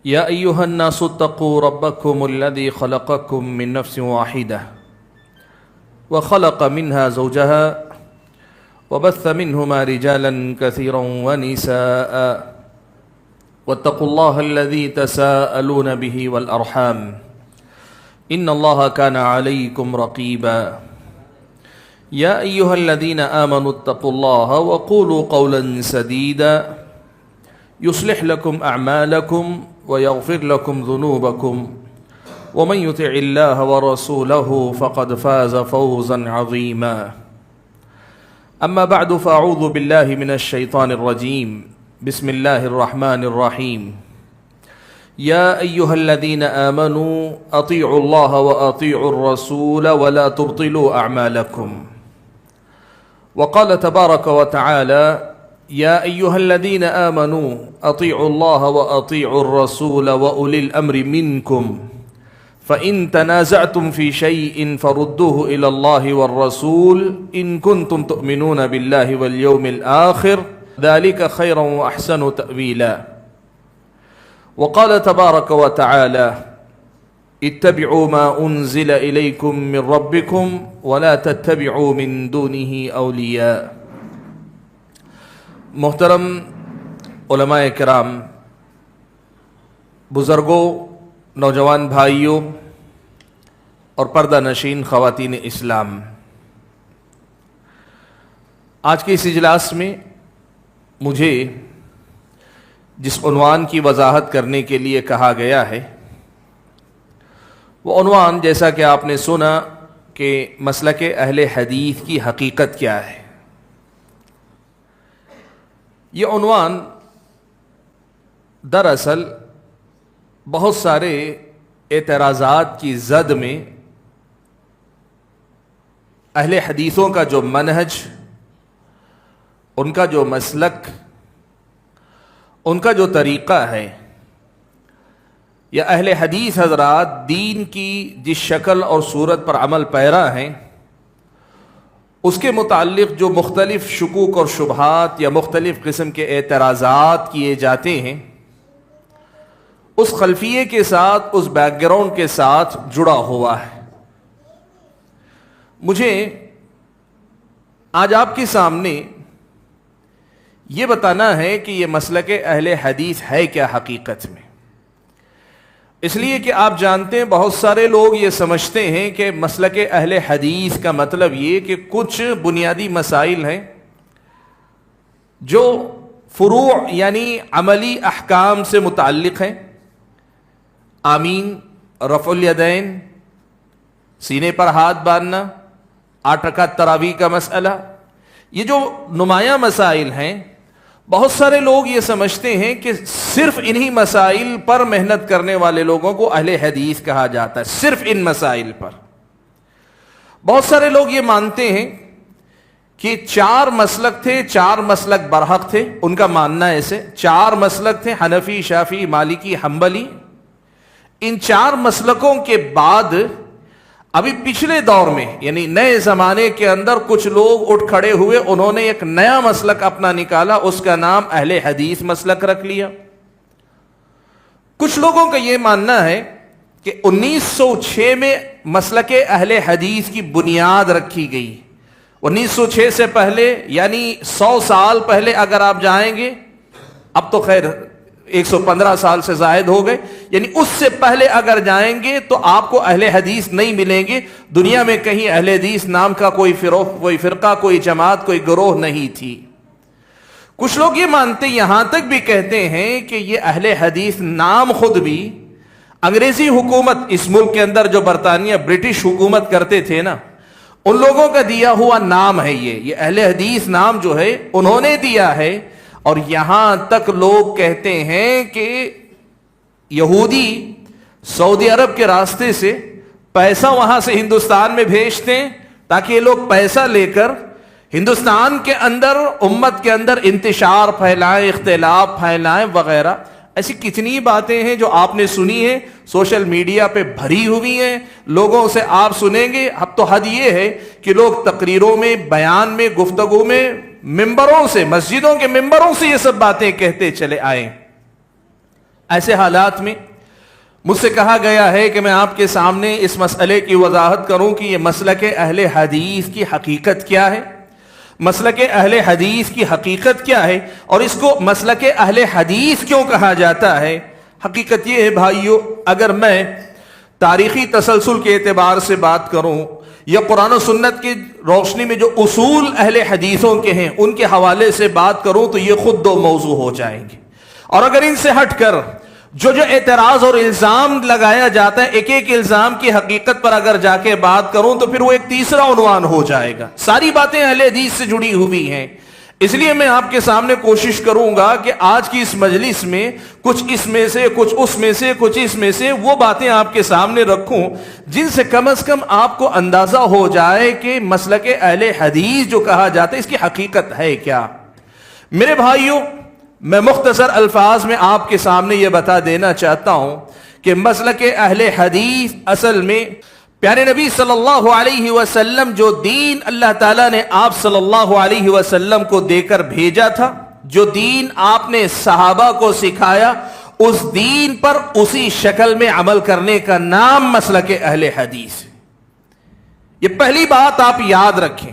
يا أيها الناس اتقوا ربكم الذي خلقكم من نفس واحدة وخلق منها زوجها وبث منهما رجالا كثيرا ونساء واتقوا الله الذي تساءلون به والأرحام إن الله كان عليكم رقيبا يا أيها الذين آمنوا اتقوا الله وقولوا قولا سديدا يصلح لكم أعمالكم ويغفر لكم ذنوبكم ومن يطع الله ورسوله فقد فاز فوزا عظيما أما بعد فأعوذ بالله من الشيطان الرجيم بسم الله الرحمن الرحيم يا أيها الذين آمنوا أطيعوا الله وأطيعوا الرسول ولا تبطلوا أعمالكم وقال تبارك وتعالى يا أيها الذين آمنوا أطيعوا الله وأطيعوا الرسول وأولي الأمر منكم فإن تنازعتم في شيء فردوه إلى الله والرسول إن كنتم تؤمنون بالله واليوم الآخر ذلك خيرا وأحسن تأويلا وقال تبارك وتعالى اتبعوا ما أنزل إليكم من ربكم ولا تتبعوا من دونه أولياء. محترم علماء کرام، بزرگوں، نوجوان بھائیوں اور پردہ نشین خواتین اسلام، آج کے اس اجلاس میں مجھے جس عنوان کی وضاحت کرنے کے لیے کہا گیا ہے وہ عنوان، جیسا کہ آپ نے سنا کہ مسلک اہل حدیث کی حقیقت کیا ہے، یہ عنوان دراصل بہت سارے اعتراضات کی زد میں اہل حدیثوں کا جو منہج، ان کا جو مسلک، ان کا جو طریقہ ہے، یا اہل حدیث حضرات دین کی جس شکل اور صورت پر عمل پیرا ہیں، اس کے متعلق جو مختلف شکوک اور شبہات یا مختلف قسم کے اعتراضات کیے جاتے ہیں، اس خلفیے کے ساتھ، اس بیک گراؤنڈ کے ساتھ جڑا ہوا ہے۔ مجھے آج آپ کے سامنے یہ بتانا ہے کہ یہ مسلک اہل حدیث ہے کیا حقیقت میں، اس لیے کہ آپ جانتے ہیں بہت سارے لوگ یہ سمجھتے ہیں کہ مسلک اہل حدیث کا مطلب یہ کہ کچھ بنیادی مسائل ہیں جو فروع یعنی عملی احکام سے متعلق ہیں، آمین، رفع الیدین، سینے پر ہاتھ باندھنا، 8 رکعت تراویح کا مسئلہ، یہ جو نمایاں مسائل ہیں، بہت سارے لوگ یہ سمجھتے ہیں کہ صرف انہی مسائل پر محنت کرنے والے لوگوں کو اہل حدیث کہا جاتا ہے، صرف ان مسائل پر۔ بہت سارے لوگ یہ مانتے ہیں کہ 4 مسلک تھے، 4 مسلک برحق تھے، ان کا ماننا ایسے 4 مسلک تھے، حنفی، شافعی، مالکی، حنبلی۔ ان 4 مسلکوں کے بعد ابھی پچھلے دور میں یعنی نئے زمانے کے اندر کچھ لوگ اٹھ کھڑے ہوئے، انہوں نے ایک نیا مسلک اپنا نکالا، اس کا نام اہل حدیث مسلک رکھ لیا۔ کچھ لوگوں کا یہ ماننا ہے کہ 1906 میں مسلک اہل حدیث کی بنیاد رکھی گئی۔ 1906 سے پہلے یعنی 100 سال پہلے اگر آپ جائیں گے، اب تو خیر 115 سال سے زائد ہو گئے، یعنی اس سے پہلے اگر جائیں گے تو آپ کو اہل حدیث نہیں ملیں گے۔ دنیا میں کہیں اہل حدیث نام کا کوئی فرقہ، کوئی جماعت، کوئی گروہ نہیں تھی۔ کچھ لوگ یہ مانتے، یہاں تک بھی کہتے ہیں کہ یہ اہل حدیث نام خود بھی انگریزی حکومت، اس ملک کے اندر جو برطانیہ برٹش حکومت کرتے تھے نا، ان لوگوں کا دیا ہوا نام ہے۔ یہ اہل حدیث نام جو ہے انہوں نے دیا ہے۔ اور یہاں تک لوگ کہتے ہیں کہ یہودی سعودی عرب کے راستے سے پیسہ وہاں سے ہندوستان میں بھیجتے ہیں تاکہ یہ لوگ پیسہ لے کر ہندوستان کے اندر، امت کے اندر انتشار پھیلائیں، اختلاف پھیلائیں وغیرہ۔ ایسی کتنی باتیں ہیں جو آپ نے سنی ہیں، سوشل میڈیا پہ بھری ہوئی ہیں، لوگوں سے آپ سنیں گے۔ اب تو حد یہ ہے کہ لوگ تقریروں میں، بیان میں، گفتگو میں، ممبروں سے، مسجدوں کے ممبروں سے یہ سب باتیں کہتے چلے آئیں۔ ایسے حالات میں مجھ سے کہا گیا ہے کہ میں آپ کے سامنے اس مسئلے کی وضاحت کروں کہ یہ مسلک اہل حدیث کی حقیقت کیا ہے، مسلک اہل حدیث کی حقیقت کیا ہے، اور اس کو مسلک اہل حدیث کیوں کہا جاتا ہے۔ حقیقت یہ ہے بھائیو، اگر میں تاریخی تسلسل کے اعتبار سے بات کروں یا قرآن و سنت کی روشنی میں جو اصول اہل حدیثوں کے ہیں ان کے حوالے سے بات کروں تو یہ خود دو موضوع ہو جائیں گے، اور اگر ان سے ہٹ کر جو اعتراض اور الزام لگایا جاتا ہے، ایک ایک الزام کی حقیقت پر اگر جا کے بات کروں تو پھر وہ ایک تیسرا عنوان ہو جائے گا۔ ساری باتیں اہل حدیث سے جڑی ہوئی ہیں، اس لیے میں آپ کے سامنے کوشش کروں گا کہ آج کی اس مجلس میں کچھ اس میں سے، کچھ اس میں سے، کچھ اس میں سے وہ باتیں آپ کے سامنے رکھوں جن سے کم از کم آپ کو اندازہ ہو جائے کہ مسلک اہل حدیث جو کہا جاتا ہے اس کی حقیقت ہے کیا۔ میرے بھائیوں، میں مختصر الفاظ میں آپ کے سامنے یہ بتا دینا چاہتا ہوں کہ مسلک اہل حدیث اصل میں پیارے نبی صلی اللہ علیہ وسلم جو دین اللہ تعالیٰ نے آپ صلی اللہ علیہ وسلم کو دے کر بھیجا تھا، جو دین آپ نے صحابہ کو سکھایا، اس دین پر اسی شکل میں عمل کرنے کا نام مسلک اہل حدیث ہے۔ یہ پہلی بات آپ یاد رکھیں۔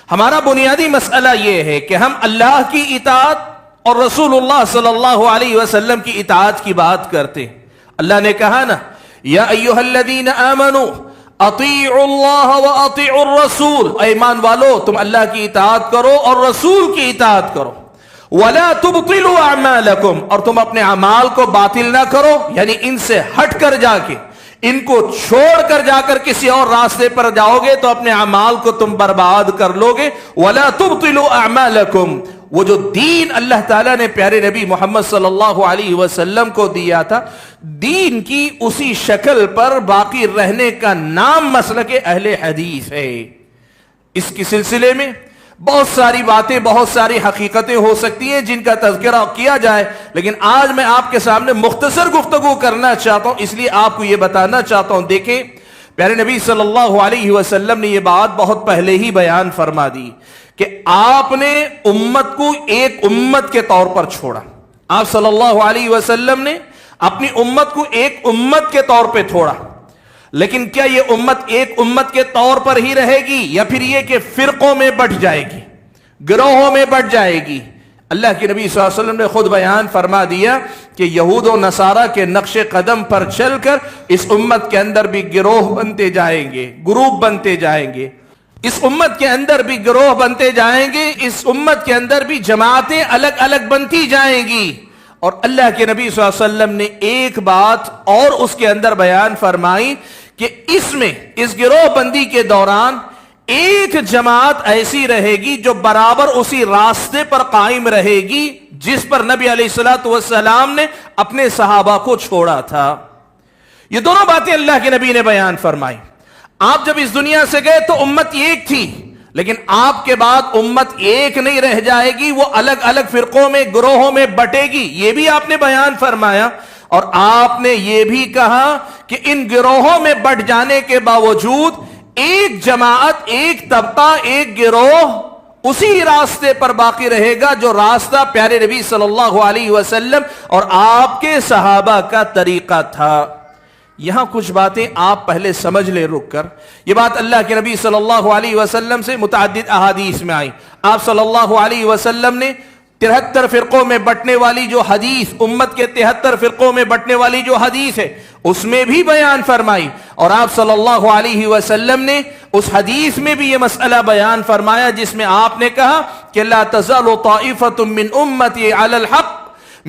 ہمارا بنیادی مسئلہ یہ ہے کہ ہم اللہ کی اطاعت اور رسول اللہ صلی اللہ علیہ وسلم کی اطاعت کی بات کرتے ہیں۔ اللہ نے کہا نا، یا ایھا الذین آمنوا اطیعوا اللہ واطیعوا الرسول، اے ایمان والو تم اللہ کی اطاعت کرو اور رسول کی اطاعت کرو، ولا تبطلوا اعمالکم، اور تم اپنے اعمال کو باطل نہ کرو، یعنی ان سے ہٹ کر جا کے، ان کو چھوڑ کر جا کر کسی اور راستے پر جاؤ گے تو اپنے اعمال کو تم برباد کر لو گے۔ ولا تبطلوا اعمالکم، وہ جو دین اللہ تعالیٰ نے پیارے نبی محمد صلی اللہ علیہ وسلم کو دیا تھا، دین کی اسی شکل پر باقی رہنے کا نام مسلک اہل حدیث ہے۔ اس کے سلسلے میں بہت ساری باتیں، بہت ساری حقیقتیں ہو سکتی ہیں جن کا تذکرہ کیا جائے، لیکن آج میں آپ کے سامنے مختصر گفتگو کرنا چاہتا ہوں، اس لیے آپ کو یہ بتانا چاہتا ہوں۔ دیکھیں، پیارے نبی صلی اللہ علیہ وسلم نے یہ بات بہت پہلے ہی بیان فرما دی کہ آپ نے امت کو ایک امت کے طور پر چھوڑا۔ آپ صلی اللہ علیہ وسلم نے اپنی امت کو ایک امت کے طور پہ چھوڑا، لیکن کیا یہ امت ایک امت کے طور پر ہی رہے گی یا پھر یہ کہ فرقوں میں بٹ جائے گی، گروہوں میں بٹ جائے گی؟ اللہ کے نبی صلی اللہ علیہ وسلم نے خود بیان فرما دیا کہ یہود و نصارہ کے نقش قدم پر چل کر اس امت کے اندر بھی گروہ بنتے جائیں گے، گروپ بنتے جائیں گے، اس امت کے اندر بھی گروہ بنتے جائیں گے، اس امت کے اندر بھی جماعتیں الگ الگ بنتی جائیں گی۔ اور اللہ کے نبی صلی اللہ علیہ وسلم نے ایک بات اور اس کے اندر بیان فرمائی کہ اس میں، اس گروہ بندی کے دوران ایک جماعت ایسی رہے گی جو برابر اسی راستے پر قائم رہے گی جس پر نبی علیہ الصلوۃ والسلام نے اپنے صحابہ کو چھوڑا تھا۔ یہ دونوں باتیں اللہ کے نبی نے بیان فرمائی۔ آپ جب اس دنیا سے گئے تو امت ایک تھی، لیکن آپ کے بعد امت ایک نہیں رہ جائے گی، وہ الگ الگ فرقوں میں، گروہوں میں بٹے گی، یہ بھی آپ نے بیان فرمایا۔ اور آپ نے یہ بھی کہا کہ ان گروہوں میں بٹ جانے کے باوجود ایک جماعت، ایک طبقہ، ایک گروہ اسی راستے پر باقی رہے گا جو راستہ پیارے نبی صلی اللہ علیہ وسلم اور آپ کے صحابہ کا طریقہ تھا۔ یہاں کچھ باتیں آپ پہلے سمجھ لیں رک کر۔ یہ بات اللہ کے نبی صلی اللہ علیہ وسلم سے متعدد احادیث میں آئی۔ آپ صلی اللہ علیہ وسلم نے 73 فرقوں میں بٹنے والی جو حدیث، امت کے 73 فرقوں میں بٹنے والی جو حدیث ہے، اس میں بھی بیان فرمائی، اور آپ صلی اللہ علیہ وسلم نے اس حدیث میں بھی یہ مسئلہ بیان فرمایا جس میں آپ نے کہا کہ لا تزال طائفة من امتی علی الحق،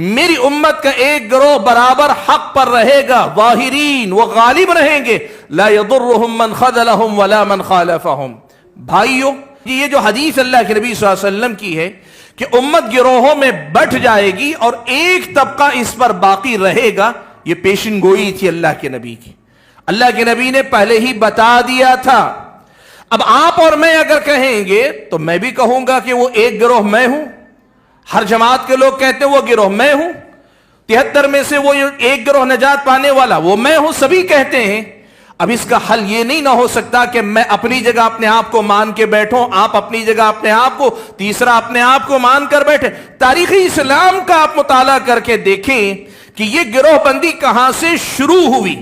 میری امت کا ایک گروہ برابر حق پر رہے گا، ظاہرین، وہ غالب رہیں گے، لا يضرهم من خذلهم ولا من خالفهم۔ بھائیو، یہ جو حدیث اللہ کے نبی صلی اللہ علیہ وسلم کی ہے کہ امت گروہوں میں بٹ جائے گی اور ایک طبقہ اس پر باقی رہے گا، یہ پیشن گوئی تھی اللہ کے نبی کی۔ اللہ کے نبی نے پہلے ہی بتا دیا تھا۔ اب آپ اور میں اگر کہیں گے تو میں بھی کہوں گا کہ وہ ایک گروہ میں ہوں، ہر جماعت کے لوگ کہتے ہیں وہ گروہ میں ہوں، 73 میں سے وہ ایک گروہ نجات پانے والا وہ میں ہوں، سبھی کہتے ہیں۔ اب اس کا حل یہ نہیں نہ ہو سکتا کہ میں اپنی جگہ اپنے آپ کو مان کے بیٹھوں، آپ اپنی جگہ اپنے آپ کو، تیسرا اپنے آپ کو مان کر بیٹھے۔ تاریخ اسلام کا آپ مطالعہ کر کے دیکھیں کہ یہ گروہ بندی کہاں سے شروع ہوئی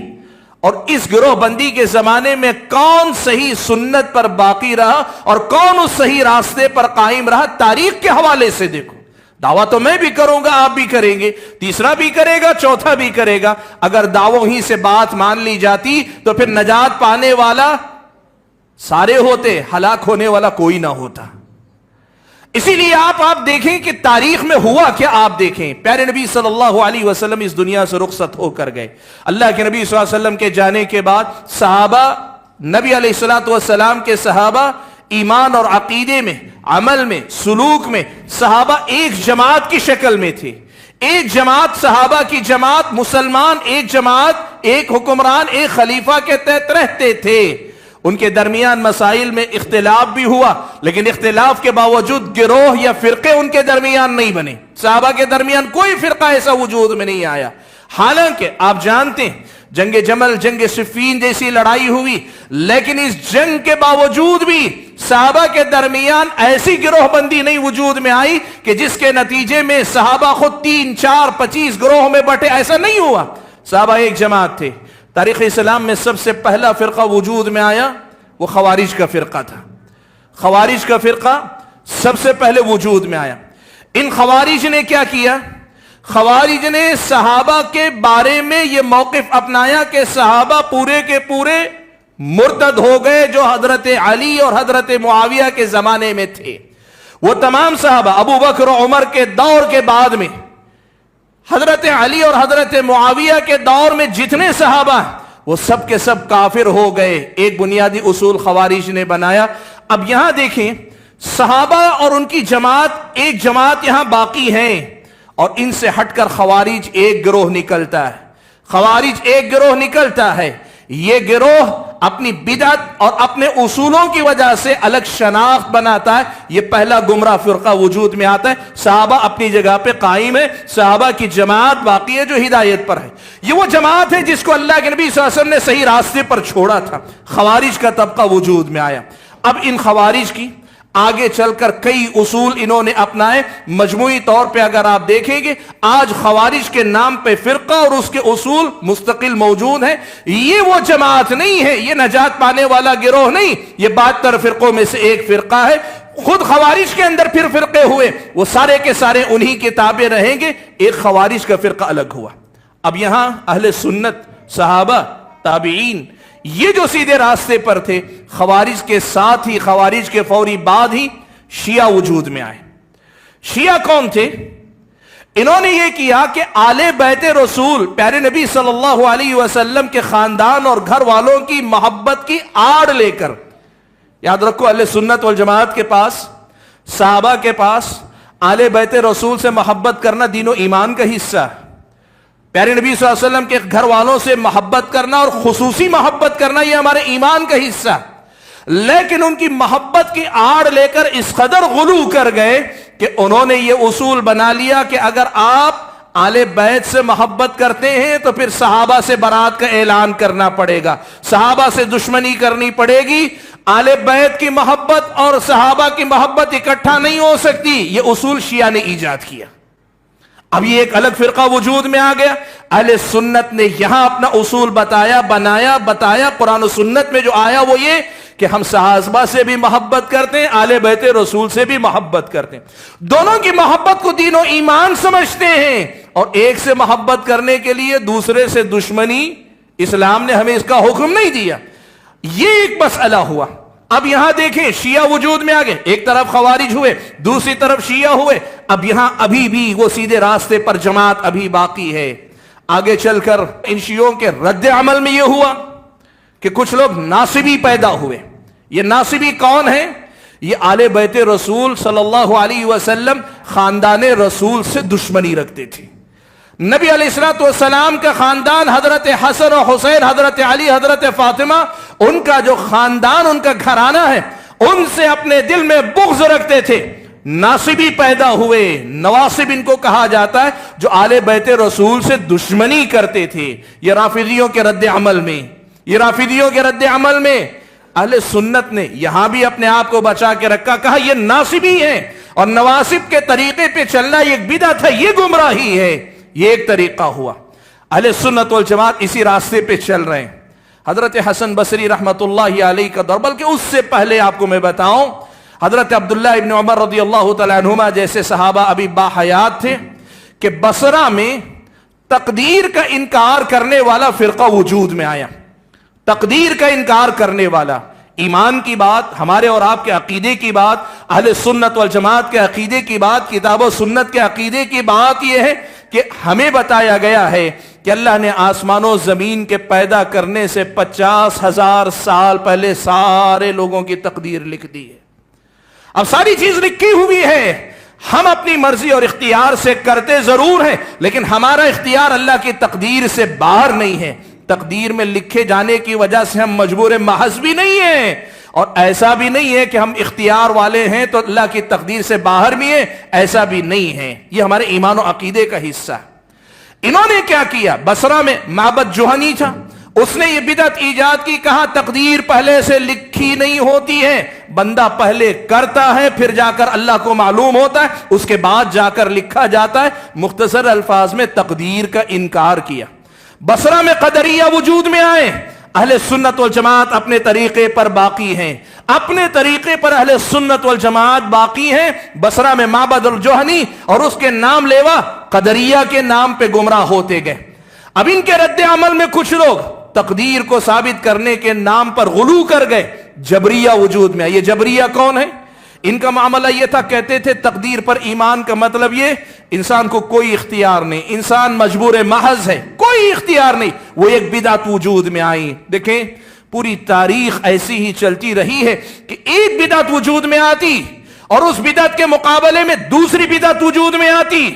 اور اس گروہ بندی کے زمانے میں کون صحیح سنت پر باقی رہا اور کون اس صحیح راستے پر قائم رہا. تاریخ کے حوالے سے دیکھو. دعویٰ تو میں بھی کروں گا، آپ بھی کریں گے، تیسرا بھی کرے گا، چوتھا بھی کرے گا. اگر دعووں ہی سے بات مان لی جاتی تو پھر نجات پانے والا سارے ہوتے، ہلاک ہونے والا کوئی نہ ہوتا. اسی لیے آپ دیکھیں کہ تاریخ میں ہوا کیا. آپ دیکھیں پیارے نبی صلی اللہ علیہ وسلم اس دنیا سے رخصت ہو کر گئے. اللہ کے نبی صلی اللہ علیہ وسلم کے جانے کے بعد صحابہ، نبی علیہ الصلوۃ والسلام کے صحابہ ایمان اور عقیدے میں، عمل میں، سلوک میں صحابہ ایک جماعت کی شکل میں تھے. ایک جماعت، صحابہ کی جماعت، مسلمان ایک جماعت، ایک حکمران، ایک خلیفہ کے تحت رہتے تھے. ان کے درمیان مسائل میں اختلاف بھی ہوا، لیکن اختلاف کے باوجود گروہ یا فرقے ان کے درمیان نہیں بنے. صحابہ کے درمیان کوئی فرقہ ایسا وجود میں نہیں آیا. حالانکہ آپ جانتے ہیں جنگ جمل، جنگ صفین جیسی لڑائی ہوئی، لیکن اس جنگ کے باوجود بھی صحابہ کے درمیان ایسی گروہ بندی نہیں وجود میں آئی کہ جس کے نتیجے میں صحابہ خود 3، 4، 25 گروہ میں بٹے. ایسا نہیں ہوا. صحابہ ایک جماعت تھے. تاریخ اسلام میں سب سے پہلا فرقہ وجود میں آیا وہ خوارج کا فرقہ تھا. خوارج کا فرقہ سب سے پہلے وجود میں آیا. ان خوارج نے کیا کیا؟ خوارج نے صحابہ کے بارے میں یہ موقف اپنایا کہ صحابہ پورے کے پورے مرتد ہو گئے جو حضرت علی اور حضرت معاویہ کے زمانے میں تھے. وہ تمام صحابہ ابو بکر و عمر کے دور کے بعد میں، حضرت علی اور حضرت معاویہ کے دور میں جتنے صحابہ ہیں وہ سب کے سب کافر ہو گئے. ایک بنیادی اصول خوارج نے بنایا. اب یہاں دیکھیں صحابہ اور ان کی جماعت، ایک جماعت یہاں باقی ہیں اور ان سے ہٹ کر خوارج ایک گروہ نکلتا ہے. خوارج ایک گروہ نکلتا ہے. یہ گروہ اپنی بدعت اور اپنے اصولوں کی وجہ سے الگ شناخت بناتا ہے. یہ پہلا گمراہ فرقہ وجود میں آتا ہے. صحابہ اپنی جگہ پہ قائم ہے، صحابہ کی جماعت باقی ہے جو ہدایت پر ہے. یہ وہ جماعت ہے جس کو اللہ کے نبی صلی اللہ علیہ وسلم نے صحیح راستے پر چھوڑا تھا. خوارج کا طبقہ وجود میں آیا. اب ان خوارج کی آگے چل کر کئی اصول انہوں نے اپنائے. مجموعی طور پہ اگر آپ دیکھیں گے آج خوارج کے نام پہ فرقہ اور اس کے اصول مستقل موجود ہیں. یہ وہ جماعت نہیں ہے، یہ نجات پانے والا گروہ نہیں، یہ 72 فرقوں میں سے ایک فرقہ ہے. خود خوارج کے اندر پھر فرقے ہوئے، وہ سارے کے سارے انہی کے تابع رہیں گے. ایک خوارج کا فرقہ الگ ہوا. اب یہاں اہل سنت، صحابہ، تابعین، یہ جو سیدھے راستے پر تھے، خوارج کے ساتھ ہی، خوارج کے فوری بعد ہی شیعہ وجود میں آئے. شیعہ کون تھے؟ انہوں نے یہ کیا کہ آل بیت رسول، پیارے نبی صلی اللہ علیہ وسلم کے خاندان اور گھر والوں کی محبت کی آڑ لے کر، یاد رکھو اہل سنت والجماعت کے پاس، صحابہ کے پاس آل بیت رسول سے محبت کرنا دین و ایمان کا حصہ ہے. پیارے نبی صلی اللہ علیہ وسلم کے گھر والوں سے محبت کرنا اور خصوصی محبت کرنا یہ ہمارے ایمان کا حصہ. لیکن ان کی محبت کی آڑ لے کر اس قدر غلو کر گئے کہ انہوں نے یہ اصول بنا لیا کہ اگر آپ آل بیت سے محبت کرتے ہیں تو پھر صحابہ سے برات کا اعلان کرنا پڑے گا، صحابہ سے دشمنی کرنی پڑے گی. آل بیت کی محبت اور صحابہ کی محبت اکٹھا نہیں ہو سکتی. یہ اصول شیعہ نے ایجاد کیا. اب یہ ایک الگ فرقہ وجود میں آ گیا. اہل سنت نے یہاں اپنا اصول بتایا، بتایا. قرآن و سنت میں جو آیا وہ یہ کہ ہم صحابہ سے بھی محبت کرتے ہیں، آل بیت رسول سے بھی محبت کرتے ہیں. دونوں کی محبت کو دین و ایمان سمجھتے ہیں اور ایک سے محبت کرنے کے لیے دوسرے سے دشمنی اسلام نے ہمیں اس کا حکم نہیں دیا. یہ ایک مسئلہ ہوا. اب یہاں دیکھیں شیعہ وجود میں آگے، ایک طرف خوارج ہوئے، دوسری طرف شیعہ ہوئے. اب یہاں ابھی بھی وہ سیدھے راستے پر جماعت ابھی باقی ہے. آگے چل کر ان شیعوں کے رد عمل میں یہ ہوا کہ کچھ لوگ ناصبی پیدا ہوئے. یہ ناصبی کون ہیں؟ یہ آل بیت رسول صلی اللہ علیہ وسلم، خاندان رسول سے دشمنی رکھتے تھے. نبی علیہ الصلوۃ والسلام کا خاندان، حضرت حسن و حسین، حضرت علی، حضرت فاطمہ، ان کا جو خاندان، ان کا گھرانہ ہے، ان سے اپنے دل میں بغض رکھتے تھے. ناصبی پیدا ہوئے. نواصب ان کو کہا جاتا ہے جو آل بیت رسول سے دشمنی کرتے تھے. یہ رافضیوں کے رد عمل میں اہل سنت نے یہاں بھی اپنے آپ کو بچا کے رکھا. کہا یہ ناصبی ہیں اور نواصب کے طریقے پہ چلنا یہ بدعت ہے، یہ گمراہی ہے. یہ ایک طریقہ ہوا. اہل سنت والجماعت اسی راستے پہ چل رہے ہیں. حضرت حسن بصری رحمت اللہ علیہ کا دور، بلکہ اس سے پہلے آپ کو میں بتاؤں، حضرت عبداللہ ابن عمر رضی اللہ تعالیٰ عنہما جیسے صحابہ ابھی باحیات تھے کہ بصرہ میں تقدیر کا انکار کرنے والا فرقہ وجود میں آیا. تقدیر کا انکار کرنے والا، ایمان کی بات، ہمارے اور آپ کے عقیدے کی بات، اہل سنت والجماعت کے عقیدے کی بات، کتاب و سنت کے عقیدے کی بات یہ ہے کہ ہمیں بتایا گیا ہے کہ اللہ نے آسمان و زمین کے پیدا کرنے سے 50,000 سال پہلے سارے لوگوں کی تقدیر لکھ دی ہے. اب ساری چیز لکھی ہوئی ہے، ہم اپنی مرضی اور اختیار سے کرتے ضرور ہیں، لیکن ہمارا اختیار اللہ کی تقدیر سے باہر نہیں ہے. تقدیر میں لکھے جانے کی وجہ سے ہم مجبور محض بھی نہیں ہیں، اور ایسا بھی نہیں ہے کہ ہم اختیار والے ہیں تو اللہ کی تقدیر سے باہر بھی ہیں، ایسا بھی نہیں ہے. یہ ہمارے ایمان و عقیدے کا حصہ ہے. انہوں نے کیا کیا؟ بصرہ میں معبد جوہنی تھا، اس نے یہ بدعت ایجاد کی، کہا تقدیر پہلے سے لکھی نہیں ہوتی ہے، بندہ پہلے کرتا ہے پھر جا کر اللہ کو معلوم ہوتا ہے، اس کے بعد جا کر لکھا جاتا ہے. مختصر الفاظ میں تقدیر کا انکار کیا. بصرہ میں قدریہ وجود میں آئے. اہل سنت والجماعت اپنے طریقے پر باقی ہیں، اپنے طریقے پر اہل سنت والجماعت باقی ہیں. بصرہ میں معبد الجوہنی اور اس کے نام لیوا قدریہ کے نام پہ گمراہ ہوتے گئے. اب ان کے رد عمل میں کچھ لوگ تقدیر کو ثابت کرنے کے نام پر غلو کر گئے. جبریہ وجود میں. یہ جبریہ کون ہے؟ ان کا معاملہ یہ تھا، کہتے تھے تقدیر پر ایمان کا مطلب یہ انسان کو کوئی اختیار نہیں، انسان مجبور محض ہے، کوئی اختیار نہیں. وہ ایک بدعت وجود میں آئی. دیکھیں پوری تاریخ ایسی ہی چلتی رہی ہے کہ ایک بدعت وجود میں آتی اور اس بدعت کے مقابلے میں دوسری بدعت وجود میں آتی.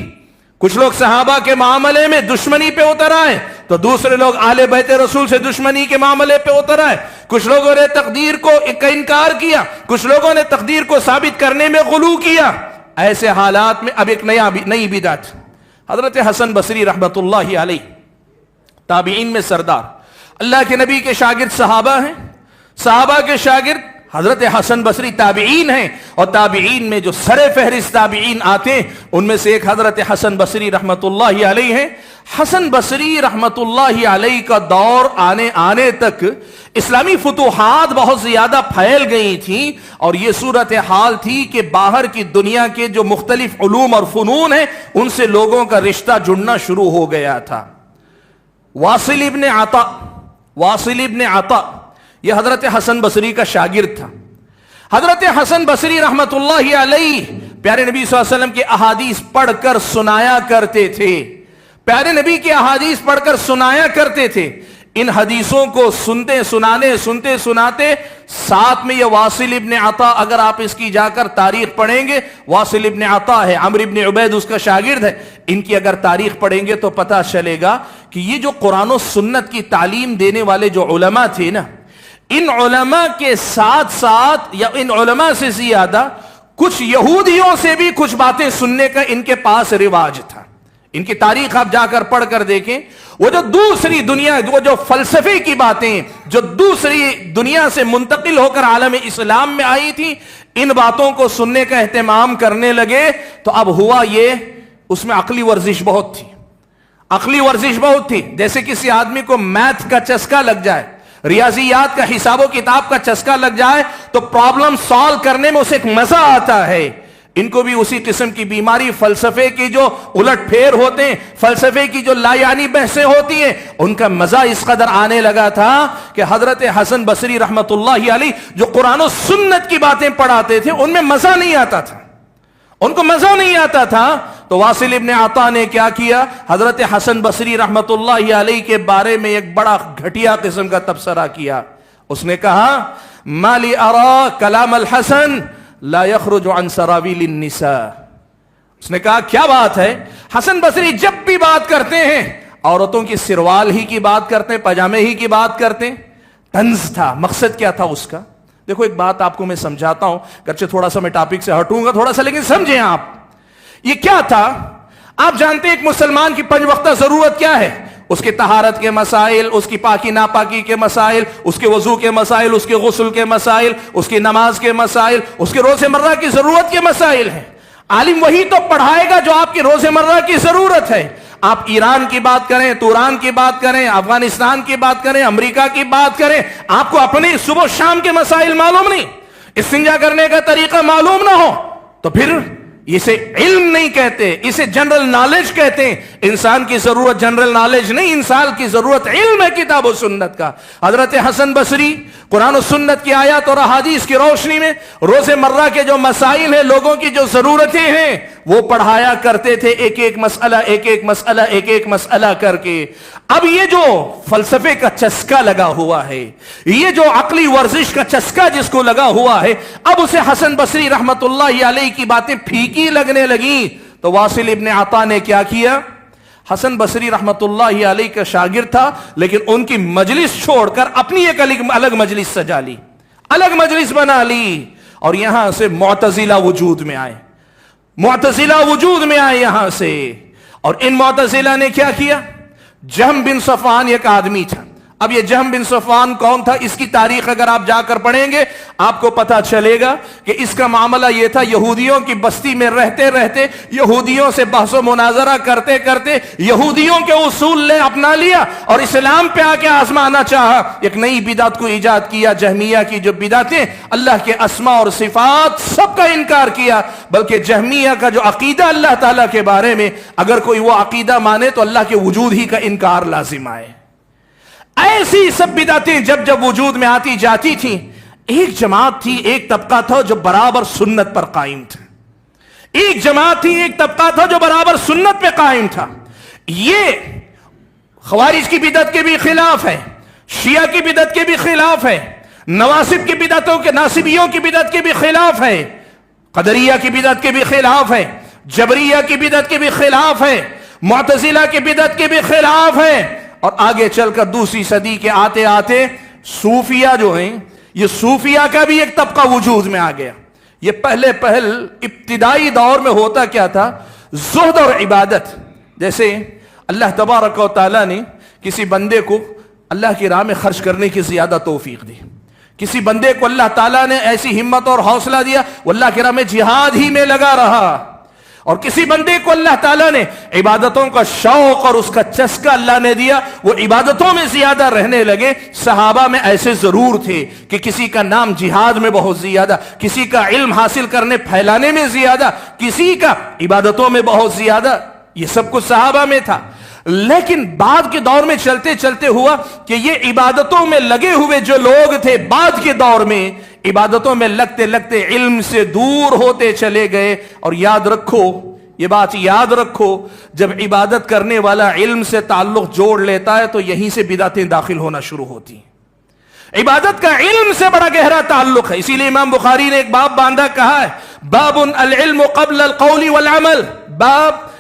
کچھ لوگ صحابہ کے معاملے میں دشمنی پہ اتر آئے تو دوسرے لوگ اہل بیت رسول سے دشمنی کے معاملے پہ اتر آئے. کچھ لوگوں نے تقدیر کو انکار کیا، کچھ لوگوں نے تقدیر کو ثابت کرنے میں غلو کیا. ایسے حالات میں اب ایک نئی بدعت. حضرت حسن بصری رحمت اللہ علیہ تابعین میں سردار، اللہ کے نبی کے شاگرد صحابہ ہیں. صحابہ کے شاگرد حضرت حسن بصری تابعین ہیں، اور تابعین میں جو سر فہرست تابعین آتے ہیں ان میں سے ایک حضرت حسن بصری رحمت اللہ علیہ ہیں. حسن بصری رحمت اللہ علیہ کا دور آنے تک اسلامی فتوحات بہت زیادہ پھیل گئی تھیں، اور یہ صورتحال تھی کہ باہر کی دنیا کے جو مختلف علوم اور فنون ہیں ان سے لوگوں کا رشتہ جڑنا شروع ہو گیا تھا. واصل ابن عطا یہ حضرت حسن بصری کا شاگرد تھا. حضرت حسن بصری رحمت اللہ علیہ پیارے نبی صلی اللہ علیہ وسلم کی احادیث پڑھ کر سنایا کرتے تھے. پیارے نبی کی احادیث پڑھ کر سنایا کرتے تھے. ان حدیثوں کو سنتے سناتے ساتھ میں یہ واصل ابن عطا، اگر آپ اس کی جا کر تاریخ پڑھیں گے، واصل ابن عطا ہے، عمرو ابن عبید اس کا شاگرد ہے. ان کی اگر تاریخ پڑھیں گے تو پتہ چلے گا کہ یہ جو قرآن و سنت کی تعلیم دینے والے جو علماء تھے نا، ان علماء کے ساتھ ساتھ یا ان علماء سے زیادہ کچھ یہودیوں سے بھی کچھ باتیں سننے کا ان کے پاس رواج تھا. ان کی تاریخ آپ جا کر پڑھ کر دیکھیں. وہ جو دوسری دنیا، وہ جو فلسفے کی باتیں جو دوسری دنیا سے منتقل ہو کر عالم اسلام میں آئی تھی، ان باتوں کو سننے کا اہتمام کرنے لگے. تو اب ہوا یہ، اس میں عقلی ورزش بہت تھی. جیسے کسی آدمی کو میتھ کا چسکا لگ جائے، ریاضیات کا، حساب و کتاب کا چسکا لگ جائے تو پرابلم سالو کرنے میں اسے ایک مزہ آتا ہے. ان کو بھی اسی قسم کی بیماری، فلسفے کی جو الٹ پھیر ہوتے ہیں، فلسفے کی جو لا یعنی بحثیں ہوتی ہیں، ان کا مزہ اس قدر آنے لگا تھا کہ حضرت حسن بصری رحمت اللہ علیہ جو قرآن و سنت کی باتیں پڑھاتے تھے ان میں مزہ نہیں آتا تھا، ان کو مزہ نہیں آتا تھا. تو واصل ابن عطا نے کیا کیا؟ حضرت حسن بصری رحمت اللہ علیہ کے بارے میں ایک بڑا گھٹیا قسم کا تبصرہ کیا. اس نے کہا ما لی ارا کلام الحسن لا یخرج عن سراویل النساء. اس نے کہا کیا بات ہے، حسن بصری جب بھی بات کرتے ہیں عورتوں کی سروال ہی کی بات کرتے ہیں، پاجامے ہی کی بات کرتے ہیں. طنز تھا. مقصد کیا تھا اس کا؟ دیکھو ایک بات آپ کو میں سمجھاتا ہوں، گرچہ تھوڑا سا میں ٹاپک سے ہٹوں گا تھوڑا سا، لیکن سمجھیں آپ. یہ کیا تھا؟ آپ جانتے ہیں ایک مسلمان کی 5 وقتہ ضرورت کیا ہے؟ اس کے طہارت کے مسائل، اس کی پاکی ناپاکی کے مسائل، اس کے وضو کے مسائل، اس کے غسل کے مسائل، اس کی نماز کے مسائل، اس کے روز مرہ کی ضرورت کے مسائل ہیں. عالم وہی تو پڑھائے گا جو آپ کی روز مرہ کی ضرورت ہے. آپ ایران کی بات کریں، توران کی بات کریں، افغانستان کی بات کریں، امریکہ کی بات کریں، آپ کو اپنے صبح و شام کے مسائل معلوم نہیں، استنجا کرنے کا طریقہ معلوم نہ ہو، تو پھر اسے علم نہیں کہتے، اسے جنرل نالج کہتے ہیں۔ انسان کی ضرورت جنرل نالج نہیں، انسان کی ضرورت علم ہے کتاب و سنت کا۔ حضرت حسن بصری قرآن و سنت کی آیات اور احادیث کی روشنی میں روز مرہ کے جو مسائل ہیں، لوگوں کی جو ضرورتیں ہیں، وہ پڑھایا کرتے تھے، ایک ایک مسئلہ ایک ایک مسئلہ ایک ایک مسئلہ کر کے۔ اب یہ جو فلسفے کا چسکا لگا ہوا ہے، یہ جو عقلی ورزش کا چسکا جس کو لگا ہوا ہے، اب اسے حسن بصری رحمت اللہ علیہ کی باتیں پھیکی لگنے لگیں۔ تو واصل ابن عطا نے کیا کیا؟ حسن بصری رحمت اللہ علیہ کا شاگرد تھا، لیکن ان کی مجلس چھوڑ کر اپنی ایک الگ مجلس سجا لی، الگ مجلس بنا لی، اور یہاں سے معتزلہ وجود میں آئے، معتزلہ وجود میں آئے یہاں سے۔ اور ان معتزلہ نے کیا کیا؟ جہم بن صفوان ایک آدمی تھا۔ اب یہ جہم بن صفوان کون تھا؟ اس کی تاریخ اگر آپ جا کر پڑھیں گے آپ کو پتا چلے گا کہ اس کا معاملہ یہ تھا، یہودیوں کی بستی میں رہتے رہتے، یہودیوں سے بحث و مناظرہ کرتے کرتے یہودیوں کے اصول نے اپنا لیا اور اسلام پہ آ کے آزمانا چاہا، ایک نئی بدعت کو ایجاد کیا۔ جہمیہ کی جو بدعتیں، اللہ کے اسماء اور صفات سب کا انکار کیا، بلکہ جہمیہ کا جو عقیدہ اللہ تعالیٰ کے بارے میں، اگر کوئی وہ عقیدہ مانے تو اللہ کے وجود ہی کا انکار لازم آئے۔ ایسی سب بدعتیں جب جب وجود میں آتی جاتی تھیں، ایک جماعت تھی، ایک طبقہ تھا جو برابر سنت پر قائم تھا، ایک جماعت تھی، ایک طبقہ تھا جو برابر سنت پہ قائم تھا۔ یہ خوارج کی بدعت کے بھی خلاف ہے، شیعہ کی بدعت کے بھی خلاف ہے، نواسب کی بدعتوں کے، ناصبیوں کی بدعت کے بھی خلاف ہے، قدریہ کی بدعت کے بھی خلاف ہے، جبریہ کی بدعت کے بھی خلاف ہے، معتزلہ کی بدعت کے بھی خلاف ہے۔ اور آگے چل کر دوسری صدی کے آتے آتے صوفیہ جو ہیں، یہ صوفیہ کا بھی ایک طبقہ وجود میں آ گیا۔ یہ پہلے ابتدائی دور میں ہوتا کیا تھا؟ زہد اور عبادت۔ جیسے اللہ تبارک و تعالیٰ نے کسی بندے کو اللہ کی راہ میں خرچ کرنے کی زیادہ توفیق دی، کسی بندے کو اللہ تعالیٰ نے ایسی ہمت اور حوصلہ دیا وہ اللہ کی راہ میں جہاد ہی میں لگا رہا، اور کسی بندے کو اللہ تعالیٰ نے عبادتوں کا شوق اور اس کا چسکا اللہ نے دیا، وہ عبادتوں میں زیادہ رہنے لگے۔ صحابہ میں ایسے ضرور تھے کہ کسی کا نام جہاد میں بہت زیادہ، کسی کا علم حاصل کرنے پھیلانے میں زیادہ، کسی کا عبادتوں میں بہت زیادہ، یہ سب کچھ صحابہ میں تھا۔ لیکن بعد کے دور میں چلتے چلتے ہوا کہ یہ عبادتوں میں لگے ہوئے جو لوگ تھے، بعد کے دور میں عبادتوں میں لگتے لگتے علم سے دور ہوتے چلے گئے۔ اور یاد رکھو، یہ بات یاد رکھو، جب عبادت کرنے والا علم سے تعلق جوڑ لیتا ہے تو یہیں سے بدعتیں داخل ہونا شروع ہوتی ہیں۔ عبادت کا علم سے بڑا گہرا تعلق ہے، اسی لیے امام بخاری نے ایک باب باندھا، کہا ہے باب العلم قبل القول والعمل، باب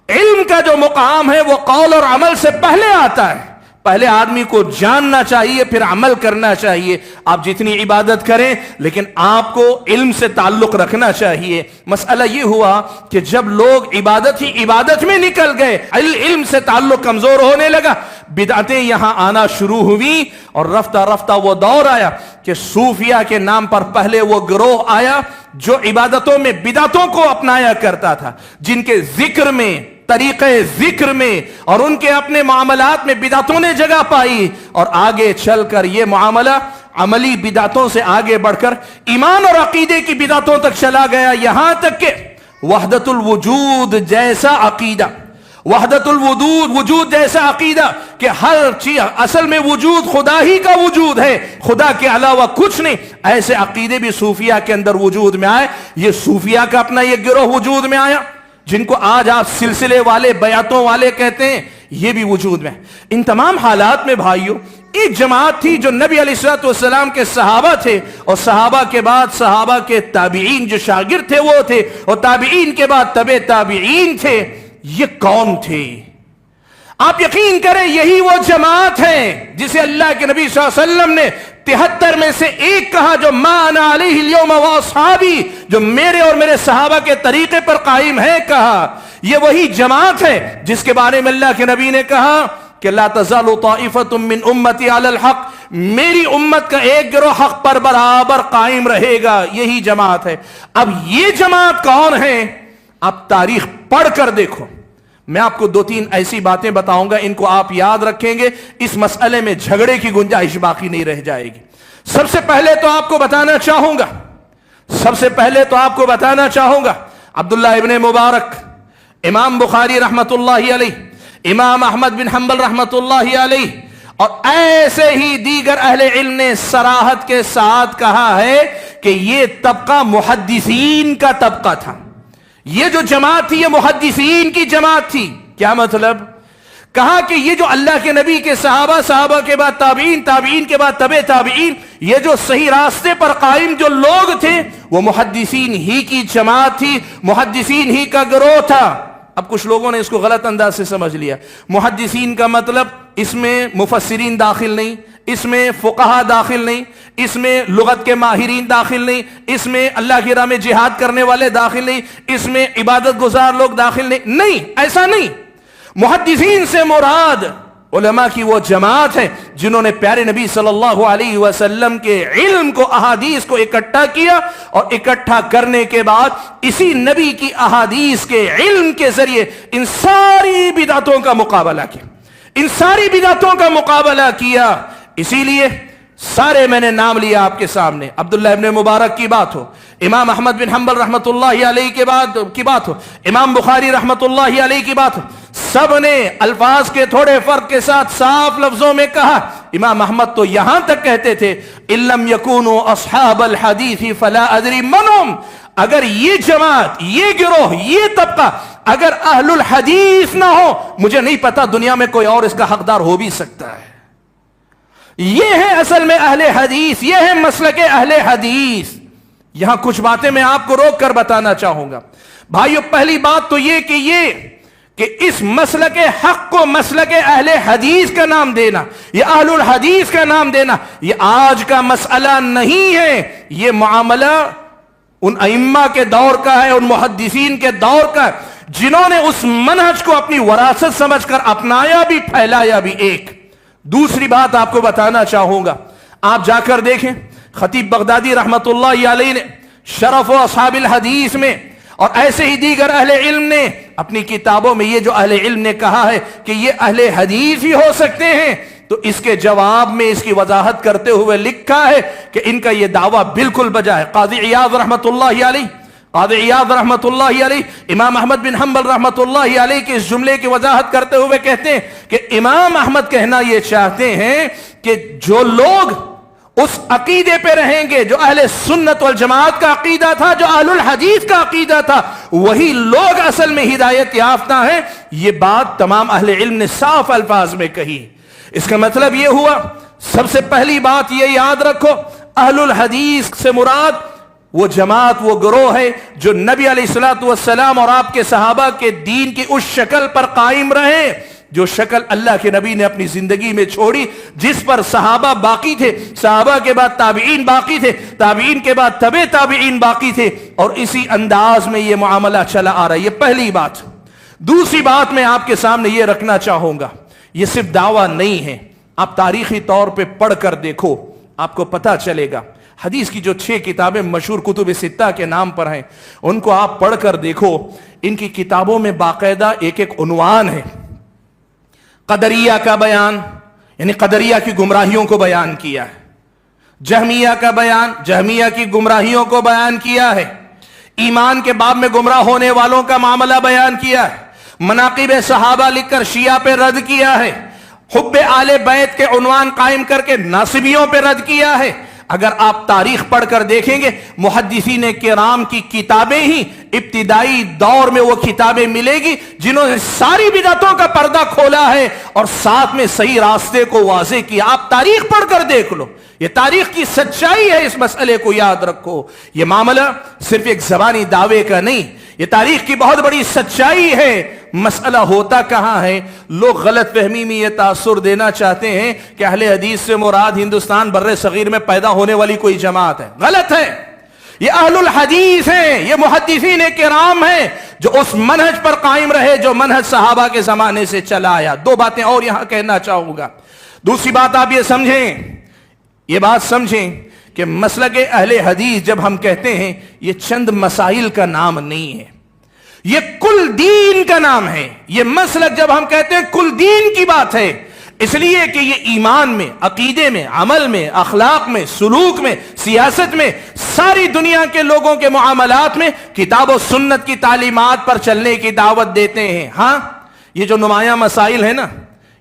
علم کا جو مقام ہے وہ قول اور عمل سے پہلے آتا ہے۔ پہلے آدمی کو جاننا چاہیے، پھر عمل کرنا چاہیے۔ آپ جتنی عبادت کریں لیکن آپ کو علم سے تعلق رکھنا چاہیے۔ مسئلہ یہ ہوا کہ جب لوگ عبادت ہی عبادت میں نکل گئے، علم سے تعلق کمزور ہونے لگا، بدعتیں یہاں آنا شروع ہوئی، اور رفتہ رفتہ وہ دور آیا کہ صوفیہ کے نام پر پہلے وہ گروہ آیا جو عبادتوں میں بدعتوں کو اپنایا کرتا تھا، جن کے ذکر میں، طریقے ذکر میں اور ان کے اپنے معاملات میں بدعتوں نے جگہ پائی، اور آگے چل کر یہ معاملہ عملی بدعتوں سے آگے بڑھ کر ایمان اور عقیدے کی بدعتوں تک چلا گیا، یہاں تک کہ وحدت الوجود جیسا عقیدہ، وحدت وجود جیسا عقیدہ کہ ہر چیز اصل میں وجود خدا ہی کا وجود ہے، خدا کے علاوہ کچھ نہیں، ایسے عقیدے بھی صوفیہ کے اندر وجود میں آئے۔ یہ صوفیہ کا اپنا یہ گروہ وجود میں آیا، جن کو آج آپ سلسلے والے، بیعتوں والے کہتے ہیں، یہ بھی وجود میں۔ ان تمام حالات میں بھائیوں، ایک جماعت تھی جو نبی علیہ الصلوۃ والسلام کے صحابہ تھے، اور صحابہ کے بعد صحابہ کے تابعین جو شاگرد تھے وہ تھے، اور تابعین کے بعد تبع تابعین تھے۔ یہ کون تھے؟ آپ یقین کریں یہی وہ جماعت ہے جسے اللہ کے نبی صلی اللہ علیہ وسلم نے 73 میں سے ایک کہا، جو ما انا علیہ اليوم واصحابی، جو میرے اور میرے صحابہ کے طریقے پر قائم ہے، کہا یہ وہی جماعت ہے جس کے بارے میں اللہ کے نبی نے کہا کہ لا تزال طائفۃ من امتی علی الحق، میری امت کا ایک گروہ حق پر برابر قائم رہے گا، یہی جماعت ہے۔ اب یہ جماعت کون ہے؟ آپ تاریخ پڑھ کر دیکھو، میں آپ کو 2-3 ایسی باتیں بتاؤں گا، ان کو آپ یاد رکھیں گے، اس مسئلے میں جھگڑے کی گنجائش باقی نہیں رہ جائے گی۔ سب سے پہلے تو آپ کو بتانا چاہوں گا عبداللہ ابن مبارک، امام بخاری رحمت اللہ علیہ، امام احمد بن حنبل رحمت اللہ علیہ اور ایسے ہی دیگر اہل علم نے صراحت کے ساتھ کہا ہے کہ یہ طبقہ محدثین کا طبقہ تھا، یہ جو جماعت تھی یہ محدثین کی جماعت تھی۔ کیا مطلب؟ کہا کہ یہ جو اللہ کے نبی کے صحابہ، صحابہ کے بعد تابعین، تابعین کے بعد تبع تابعین، یہ جو صحیح راستے پر قائم جو لوگ تھے وہ محدثین ہی کی جماعت تھی، محدثین ہی کا گروہ تھا۔ اب کچھ لوگوں نے اس کو غلط انداز سے سمجھ لیا، محدثین کا مطلب اس میں مفسرین داخل نہیں، اس میں فقہا داخل نہیں، اس میں لغت کے ماہرین داخل نہیں، اس میں اللہ کی راہ میں جہاد کرنے والے داخل نہیں، اس میں عبادت گزار لوگ داخل نہیں، ایسا نہیں۔ محدثین سے مراد علماء کی وہ جماعت ہے جنہوں نے پیارے نبی صلی اللہ علیہ وسلم کے علم کو، احادیث کو اکٹھا کیا، اور اکٹھا کرنے کے بعد اسی نبی کی احادیث کے علم کے ذریعے ان ساری بدعتوں کا مقابلہ کیا، اسی لیے سارے میں نے نام لیا آپ کے سامنے، عبداللہ ابن مبارک کی بات ہو، امام احمد بن حنبل رحمت اللہ علیہ کی بات ہو، امام بخاری رحمت اللہ علیہ کی بات ہو، سب نے الفاظ کے تھوڑے فرق کے ساتھ صاف لفظوں میں کہا۔ امام احمد تو یہاں تک کہتے تھے ان لم یکونوا اصحاب الحدیث فلا ادری منهم، اگر یہ جماعت، یہ گروہ، یہ طبقہ اگر اہل الحدیث نہ ہو، مجھے نہیں پتا دنیا میں کوئی اور اس کا حقدار ہو بھی سکتا ہے۔ یہ ہے اصل میں اہل حدیث، یہ ہے مسلک اہل حدیث۔ یہاں کچھ باتیں میں آپ کو روک کر بتانا چاہوں گا بھائیو۔ پہلی بات تو یہ کہ اس مسلک حق کو مسلک اہل حدیث کا نام دینا، یہ اہل الحدیث کا نام دینا، یہ آج کا مسئلہ نہیں ہے، یہ معاملہ ان ائمہ کے دور کا ہے، ان محدثین کے دور کا ہے، جنہوں نے اس منہج کو اپنی وراثت سمجھ کر اپنایا بھی، پھیلایا بھی۔ ایک دوسری بات آپ کو بتانا چاہوں گا، آپ جا کر دیکھیں خطیب بغدادی رحمت اللہ علیہ نے شرف و اصحاب الحدیث میں، اور ایسے ہی دیگر اہل علم نے اپنی کتابوں میں یہ جو اہل علم نے کہا ہے کہ یہ اہل حدیث ہی ہو سکتے ہیں، تو اس کے جواب میں اس کی وضاحت کرتے ہوئے لکھا ہے کہ ان کا یہ دعویٰ بالکل بجا ہے۔ قاضی عیاض رحمت اللہ علیہ امام احمد بن حنبل رحمت اللہ علیہ کے اس جملے کی وضاحت کرتے ہوئے کہتے ہیں کہ امام احمد کہنا یہ چاہتے ہیں کہ جو لوگ اس عقیدے پہ رہیں گے جو اہل سنت والجماعت کا عقیدہ تھا، جو اہل الحدیث کا عقیدہ تھا، وہی لوگ اصل میں ہدایت یافتہ ہیں۔ یہ بات تمام اہل علم نے صاف الفاظ میں کہی۔ اس کا مطلب یہ ہوا، سب سے پہلی بات یہ یاد رکھو، اہل الحدیث سے مراد وہ جماعت، وہ گروہ ہے جو نبی علیہ الصلوۃ والسلام اور آپ کے صحابہ کے دین کی اس شکل پر قائم رہے جو شکل اللہ کے نبی نے اپنی زندگی میں چھوڑی، جس پر صحابہ باقی تھے، صحابہ کے بعد تابعین باقی تھے، تابعین کے بعد تبع تابعین باقی تھے، اور اسی انداز میں یہ معاملہ چلا آ رہا ہے۔ یہ پہلی بات۔ دوسری بات میں آپ کے سامنے یہ رکھنا چاہوں گا، یہ صرف دعویٰ نہیں ہے، آپ تاریخی طور پہ پڑھ کر دیکھو، آپ کو پتہ چلے گا۔ حدیث کی جو 6 کتابیں مشہور کتب 6 کے نام پر ہیں، ان کو آپ پڑھ کر دیکھو، ان کی کتابوں میں باقاعدہ ایک عنوان ہے۔ قدریہ کا بیان، یعنی قدریہ کی گمراہیوں کو بیان کیا ہے۔ جہمیہ کا بیان، جہمیہ کی گمراہیوں کو بیان کیا ہے۔ ایمان کے باب میں گمراہ ہونے والوں کا معاملہ بیان کیا ہے۔ مناقب صحابہ لکھ کر شیعہ پہ رد کیا ہے۔ حب آل بیت کے عنوان قائم کر کے ناصبیوں پہ رد کیا ہے۔ اگر آپ تاریخ پڑھ کر دیکھیں گے، محدثین کرام کی کتابیں ہی ابتدائی دور میں وہ کتابیں ملے گی جنہوں نے ساری بدعتوں کا پردہ کھولا ہے اور ساتھ میں صحیح راستے کو واضح کیا۔ آپ تاریخ پڑھ کر دیکھ لو، یہ تاریخ کی سچائی ہے، اس مسئلے کو یاد رکھو۔ یہ معاملہ صرف ایک زبانی دعوے کا نہیں، یہ تاریخ کی بہت بڑی سچائی ہے۔ مسئلہ ہوتا کہاں ہے؟ لوگ غلط فہمی میں یہ تاثر دینا چاہتے ہیں کہ اہل حدیث سے مراد ہندوستان بر صغیر میں پیدا ہونے والی کوئی جماعت ہے۔ غلط ہے، یہ اہل الحدیث ہیں، یہ محدثین کرام ہیں جو اس منہج پر قائم رہے جو منہج صحابہ کے زمانے سے چلا آیا۔ 2 باتیں اور یہاں کہنا چاہوں گا۔ دوسری بات آپ یہ بات سمجھیں کہ مسلک اہل حدیث جب ہم کہتے ہیں، یہ چند مسائل کا نام نہیں ہے، یہ کل دین کا نام ہے. یہ مسلک جب ہم کہتے ہیں کل دین کی بات ہے، اس لیے کہ یہ ایمان میں، عقیدے میں، عمل میں، اخلاق میں، سلوک میں، سیاست میں، ساری دنیا کے لوگوں کے معاملات میں کتاب و سنت کی تعلیمات پر چلنے کی دعوت دیتے ہیں. ہاں یہ جو نمایاں مسائل ہیں نا،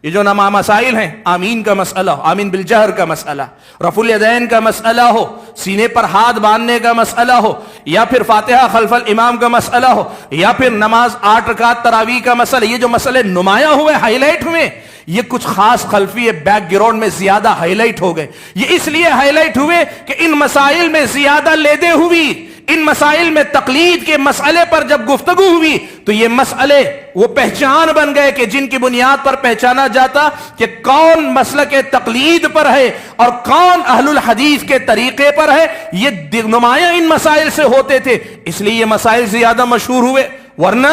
یہ جو مسائل ہیں، آمین کا مسئلہ، آمین بالجہر کا مسئلہ، رفع الیدین کا مسئلہ ہو، سینے پر ہاتھ باندھنے کا مسئلہ ہو، یا پھر فاتحہ خلف الامام کا مسئلہ ہو، یا پھر نماز 8 رکعت تراویح کا مسئلہ، یہ جو مسئلے نمایاں ہوئے، ہائی لائٹ ہوئے، یہ کچھ خاص خلفی بیک گراؤنڈ میں زیادہ ہائی لائٹ ہو گئے. یہ اس لیے ہائی لائٹ ہوئے کہ ان مسائل میں زیادہ لیدے ہوئی، ان مسائل میں تقلید کے مسئلے پر جب گفتگو ہوئی تو یہ مسئلے وہ پہچان بن گئے کہ جن کی بنیاد پر پہچانا جاتا کہ کون مسلک تقلید پر ہے اور کون اہل الحدیث کے طریقے پر ہے. یہ نمایاں ان مسائل سے ہوتے تھے، اس لیے یہ مسائل زیادہ مشہور ہوئے. ورنہ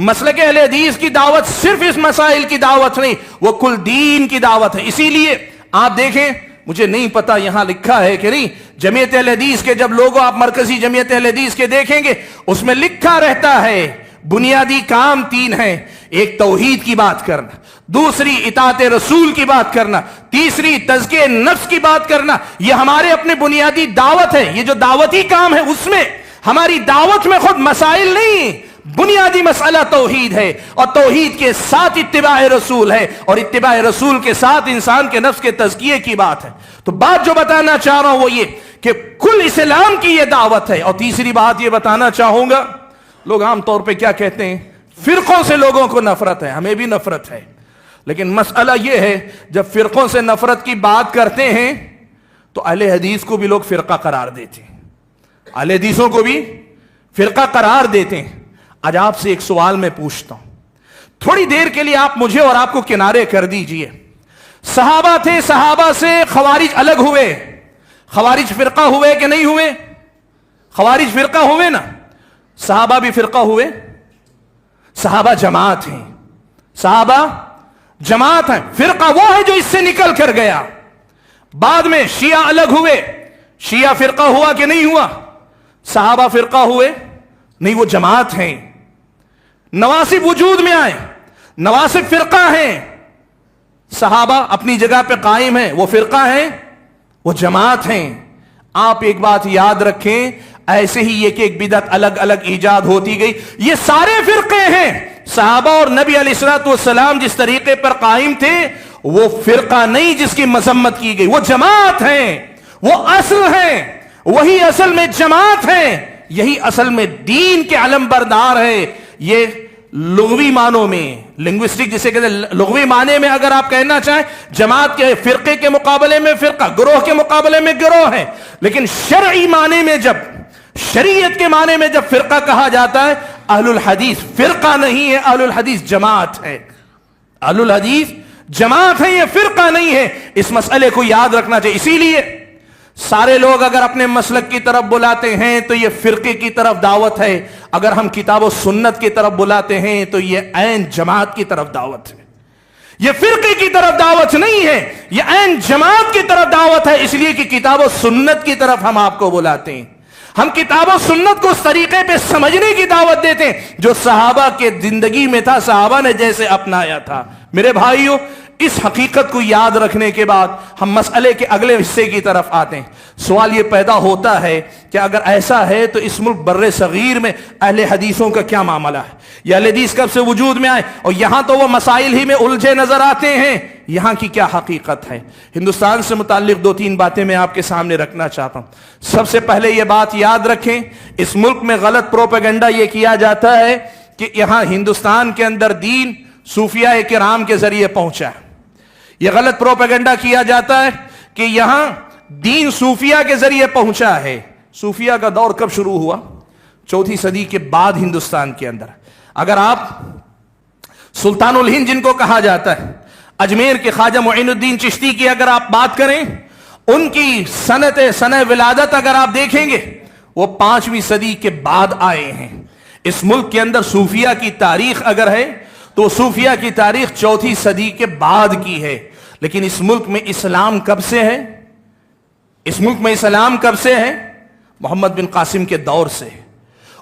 مسلک اہل حدیث کی دعوت صرف اس مسائل کی دعوت نہیں، وہ کل دین کی دعوت ہے. اسی لیے آپ دیکھیں، مجھے نہیں پتا یہاں لکھا ہے کہ نہیں، جمعیت اہل حدیث کے جب لوگوں آپ مرکزی جمعیت اہل حدیث کے دیکھیں گے اس میں لکھا رہتا ہے بنیادی کام 3 ہیں. ایک توحید کی بات کرنا، دوسری اطاعت رسول کی بات کرنا، تیسری تزکیہ نفس کی بات کرنا. یہ ہمارے اپنے بنیادی دعوت ہے. یہ جو دعوتی کام ہے اس میں ہماری دعوت میں خود مسائل نہیں، بنیادی مسئلہ توحید ہے، اور توحید کے ساتھ اتباع رسول ہے، اور اتباع رسول کے ساتھ انسان کے نفس کے تزکیے کی بات ہے. تو بات جو بتانا چاہ رہا ہوں وہ یہ کہ کل اسلام کی یہ دعوت ہے. اور تیسری بات یہ بتانا چاہوں گا، لوگ عام طور پہ کیا کہتے ہیں، فرقوں سے لوگوں کو نفرت ہے، ہمیں بھی نفرت ہے. لیکن مسئلہ یہ ہے جب فرقوں سے نفرت کی بات کرتے ہیں تو اہل حدیث کو بھی لوگ فرقہ قرار دیتے ہیں، اہل حدیثوں کو بھی فرقہ قرار دیتے ہیں. آج آپ سے ایک سوال میں پوچھتا ہوں، تھوڑی دیر کے لیے آپ مجھے اور آپ کو کنارے کر دیجئے. صحابہ تھے، صحابہ سے خوارج الگ ہوئے، خوارج فرقہ ہوئے کہ نہیں ہوئے؟ خوارج فرقہ ہوئے نا. صحابہ بھی فرقہ ہوئے، صحابہ جماعت ہیں، صحابہ جماعت ہیں. فرقہ وہ ہے جو اس سے نکل کر گیا. بعد میں شیعہ الگ ہوئے، شیعہ فرقہ ہوا کہ نہیں ہوا؟ صحابہ فرقہ ہوئے نہیں، وہ جماعت ہیں. نواسب وجود میں آئے، نواسب فرقہ ہیں. صحابہ اپنی جگہ پہ قائم ہیں، وہ فرقہ ہیں، وہ جماعت ہیں. آپ ایک بات یاد رکھیں، ایسے ہی ایک ایک بدعت الگ الگ ایجاد ہوتی گئی. یہ سارے فرقے ہیں. صحابہ اور نبی علیہ الصلوۃ والسلام جس طریقے پر قائم تھے وہ فرقہ نہیں جس کی مذمت کی گئی، وہ جماعت ہیں، وہ اصل ہیں، وہی اصل میں جماعت ہیں، یہی اصل میں دین کے علم بردار ہے. یہ لغوی معنوں میں، لنگوسٹک جسے کہتے ہیں، لغوی معنی میں اگر آپ کہنا چاہیں جماعت کے فرقے کے مقابلے میں فرقہ، گروہ کے مقابلے میں گروہ ہے. لیکن شرعی معنی میں جب، شریعت کے معنی میں جب فرقہ کہا جاتا ہے، اہل الحدیث فرقہ نہیں ہے، اہل الحدیث جماعت ہے. اہل الحدیث جماعت ہے، یہ فرقہ نہیں ہے. اس مسئلے کو یاد رکھنا چاہیے. اسی لیے سارے لوگ اگر اپنے مسلک کی طرف بلاتے ہیں تو یہ فرقے کی طرف دعوت ہے، اگر ہم کتاب و سنت کی طرف بلاتے ہیں تو یہ عین جماعت کی طرف دعوت ہے. یہ فرقے کی طرف دعوت نہیں ہے، یہ عین جماعت کی طرف دعوت ہے. اس لیے کہ کتاب و سنت کی طرف ہم آپ کو بلاتے ہیں. ہم کتاب و سنت کو اس طریقے پہ سمجھنے کی دعوت دیتے ہیں جو صحابہ کے زندگی میں تھا، صحابہ نے جیسے اپنایا تھا. میرے بھائیوں، اس حقیقت کو یاد رکھنے کے بعد ہم مسئلے کے اگلے حصے کی طرف آتے ہیں. سوال یہ پیدا ہوتا ہے کہ اگر ایسا ہے تو اس ملک بر صغیر میں اہل حدیثوں کا کیا معاملہ ہے؟ یہ اہل حدیث کب سے وجود میں آئے؟ اور یہاں تو وہ مسائل ہی میں الجھے نظر آتے ہیں، یہاں کی کیا حقیقت ہے؟ ہندوستان سے متعلق 2-3 باتیں میں آپ کے سامنے رکھنا چاہتا ہوں. سب سے پہلے یہ بات یاد رکھیں، اس ملک میں غلط پروپیگنڈا یہ کیا جاتا ہے کہ یہاں ہندوستان کے اندر دین صوفیاء کرام کے ذریعے پہنچا ہے. یہ غلط پروپیگنڈا کیا جاتا ہے کہ یہاں دین صوفیاء کے ذریعے پہنچا ہے. صوفیاء کا دور کب شروع ہوا؟ 4 صدی کے بعد ہندوستان کے اندر. اگر آپ سلطان الہند جن کو کہا جاتا ہے، اجمیر کے خواجہ معین الدین چشتی کی اگر آپ بات کریں، ان کی سنہ ولادت اگر آپ دیکھیں گے وہ 5ویں صدی کے بعد آئے ہیں. اس ملک کے اندر صوفیاء کی تاریخ اگر ہے تو صوفیاء کی تاریخ 4 صدی کے بعد کی ہے. لیکن اس ملک میں اسلام کب سے ہے؟ اس ملک میں اسلام کب سے ہے؟ محمد بن قاسم کے دور سے.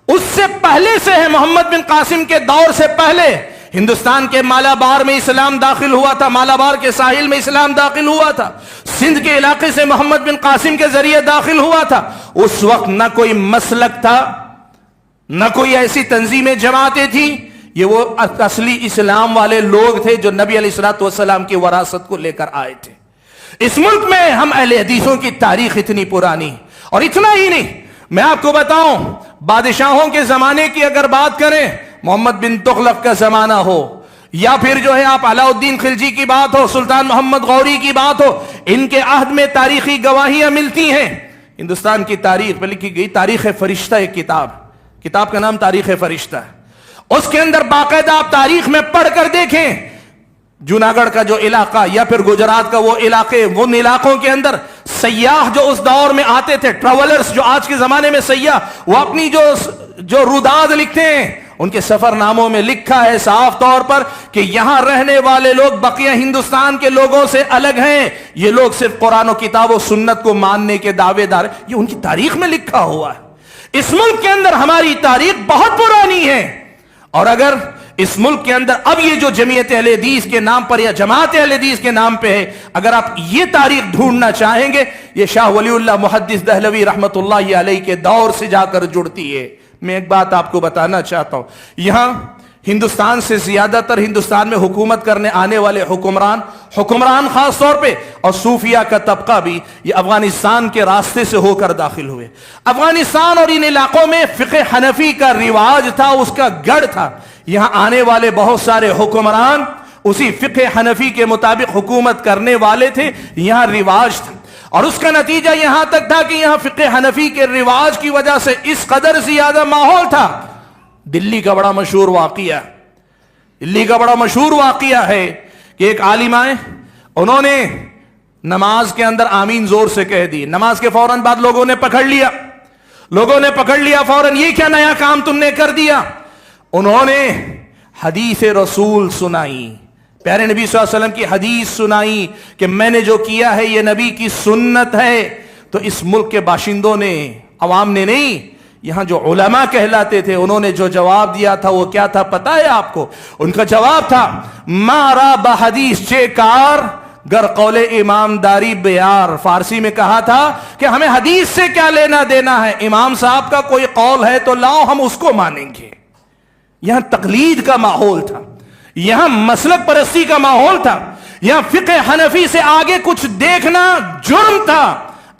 اس سے پہلے سے ہے، محمد بن قاسم کے دور سے پہلے ہندوستان کے مالابار میں اسلام داخل ہوا تھا، مالابار کے ساحل میں اسلام داخل ہوا تھا، سندھ کے علاقے سے محمد بن قاسم کے ذریعے داخل ہوا تھا۔ اس وقت نہ کوئی مسلک تھا، نہ کوئی ایسی تنظیمیں جماعتیں تھیں، یہ وہ اصلی اسلام والے لوگ تھے جو نبی علیہ الصلوۃ والسلام کی وراثت کو لے کر آئے تھے۔ اس ملک میں ہم اہل حدیثوں کی تاریخ اتنی پرانی، اور اتنا ہی نہیں، میں آپ کو بتاؤں، بادشاہوں کے زمانے کی اگر بات کریں، محمد بن تغلق کا زمانہ ہو، یا پھر جو ہے آپ علاء الدین خلجی کی بات ہو، سلطان محمد غوری کی بات ہو، ان کے عہد میں تاریخی گواہیاں ملتی ہیں۔ ہندوستان کی تاریخ میں لکھی گئی تاریخ فرشتہ، ایک کتاب کا نام تاریخ فرشتہ ہے۔ اس کے اندر باقاعدہ آپ تاریخ میں پڑھ کر دیکھیں، جوناگڑھ کا جو علاقہ یا پھر گجرات کا وہ علاقے، ان علاقوں کے اندر سیاح جو اس دور میں آتے تھے، ٹریولرز جو آج کے زمانے میں سیاح، وہ اپنی جو روداد لکھتے ہیں، ان کے سفر ناموں میں لکھا ہے صاف طور پر کہ یہاں رہنے والے لوگ بقیہ ہندوستان کے لوگوں سے الگ ہیں، یہ لوگ صرف قرآن و کتاب و سنت کو ماننے کے دعوے دار ہیں۔ یہ ان کی تاریخ میں لکھا ہوا ہے۔ اس ملک کے اندر ہماری تاریخ بہت پرانی ہے، اور اگر اس ملک کے اندر اب یہ جو جمعیت اہل حدیث کے نام پر یا جماعت اہل حدیث کے نام پہ ہے، اگر آپ یہ تاریخ ڈھونڈنا چاہیں گے، یہ شاہ ولی اللہ محدث دہلوی رحمت اللہ علیہ کے دور سے جا کر جڑتی ہے۔ میں ایک بات آپ کو بتانا چاہتا ہوں، یہاں ہندوستان سے زیادہ تر ہندوستان میں حکومت کرنے آنے والے حکمران خاص طور پہ، اور صوفیہ کا طبقہ بھی، یہ افغانستان کے راستے سے ہو کر داخل ہوئے۔ افغانستان اور ان علاقوں میں فقہ حنفی کا رواج تھا، اس کا گڑھ تھا۔ یہاں آنے والے بہت سارے حکمران اسی فقہ حنفی کے مطابق حکومت کرنے والے تھے، یہاں رواج تھا، اور اس کا نتیجہ یہاں تک تھا کہ یہاں فقہ حنفی کے رواج کی وجہ سے اس قدر زیادہ ماحول تھا۔ دلی کا بڑا مشہور واقعہ ہے کہ ایک عالم آئے، انہوں نے نماز کے اندر آمین زور سے کہہ دی، نماز کے فوراً بعد لوگوں نے پکڑ لیا فوراً، یہ کیا نیا کام تم نے کر دیا؟ انہوں نے حدیث رسول سنائی، پیارے نبی صلی اللہ علیہ وسلم کی حدیث سنائی کہ میں نے جو کیا ہے یہ نبی کی سنت ہے۔ تو اس ملک کے باشندوں نے، عوام نے نہیں، یہاں جو علماء کہلاتے تھے، انہوں نے جو جواب دیا تھا وہ کیا تھا پتہ ہے آپ کو؟ ان کا جواب تھا، مارا بحدیث چے کار گر قول امام داری بیار۔ فارسی میں کہا تھا کہ ہمیں حدیث سے کیا لینا دینا ہے، امام صاحب کا کوئی قول ہے تو لاؤ، ہم اس کو مانیں گے۔ یہاں تقلید کا ماحول تھا، یہاں مسلک پرستی کا ماحول تھا، یہاں فقہ حنفی سے آگے کچھ دیکھنا جرم تھا۔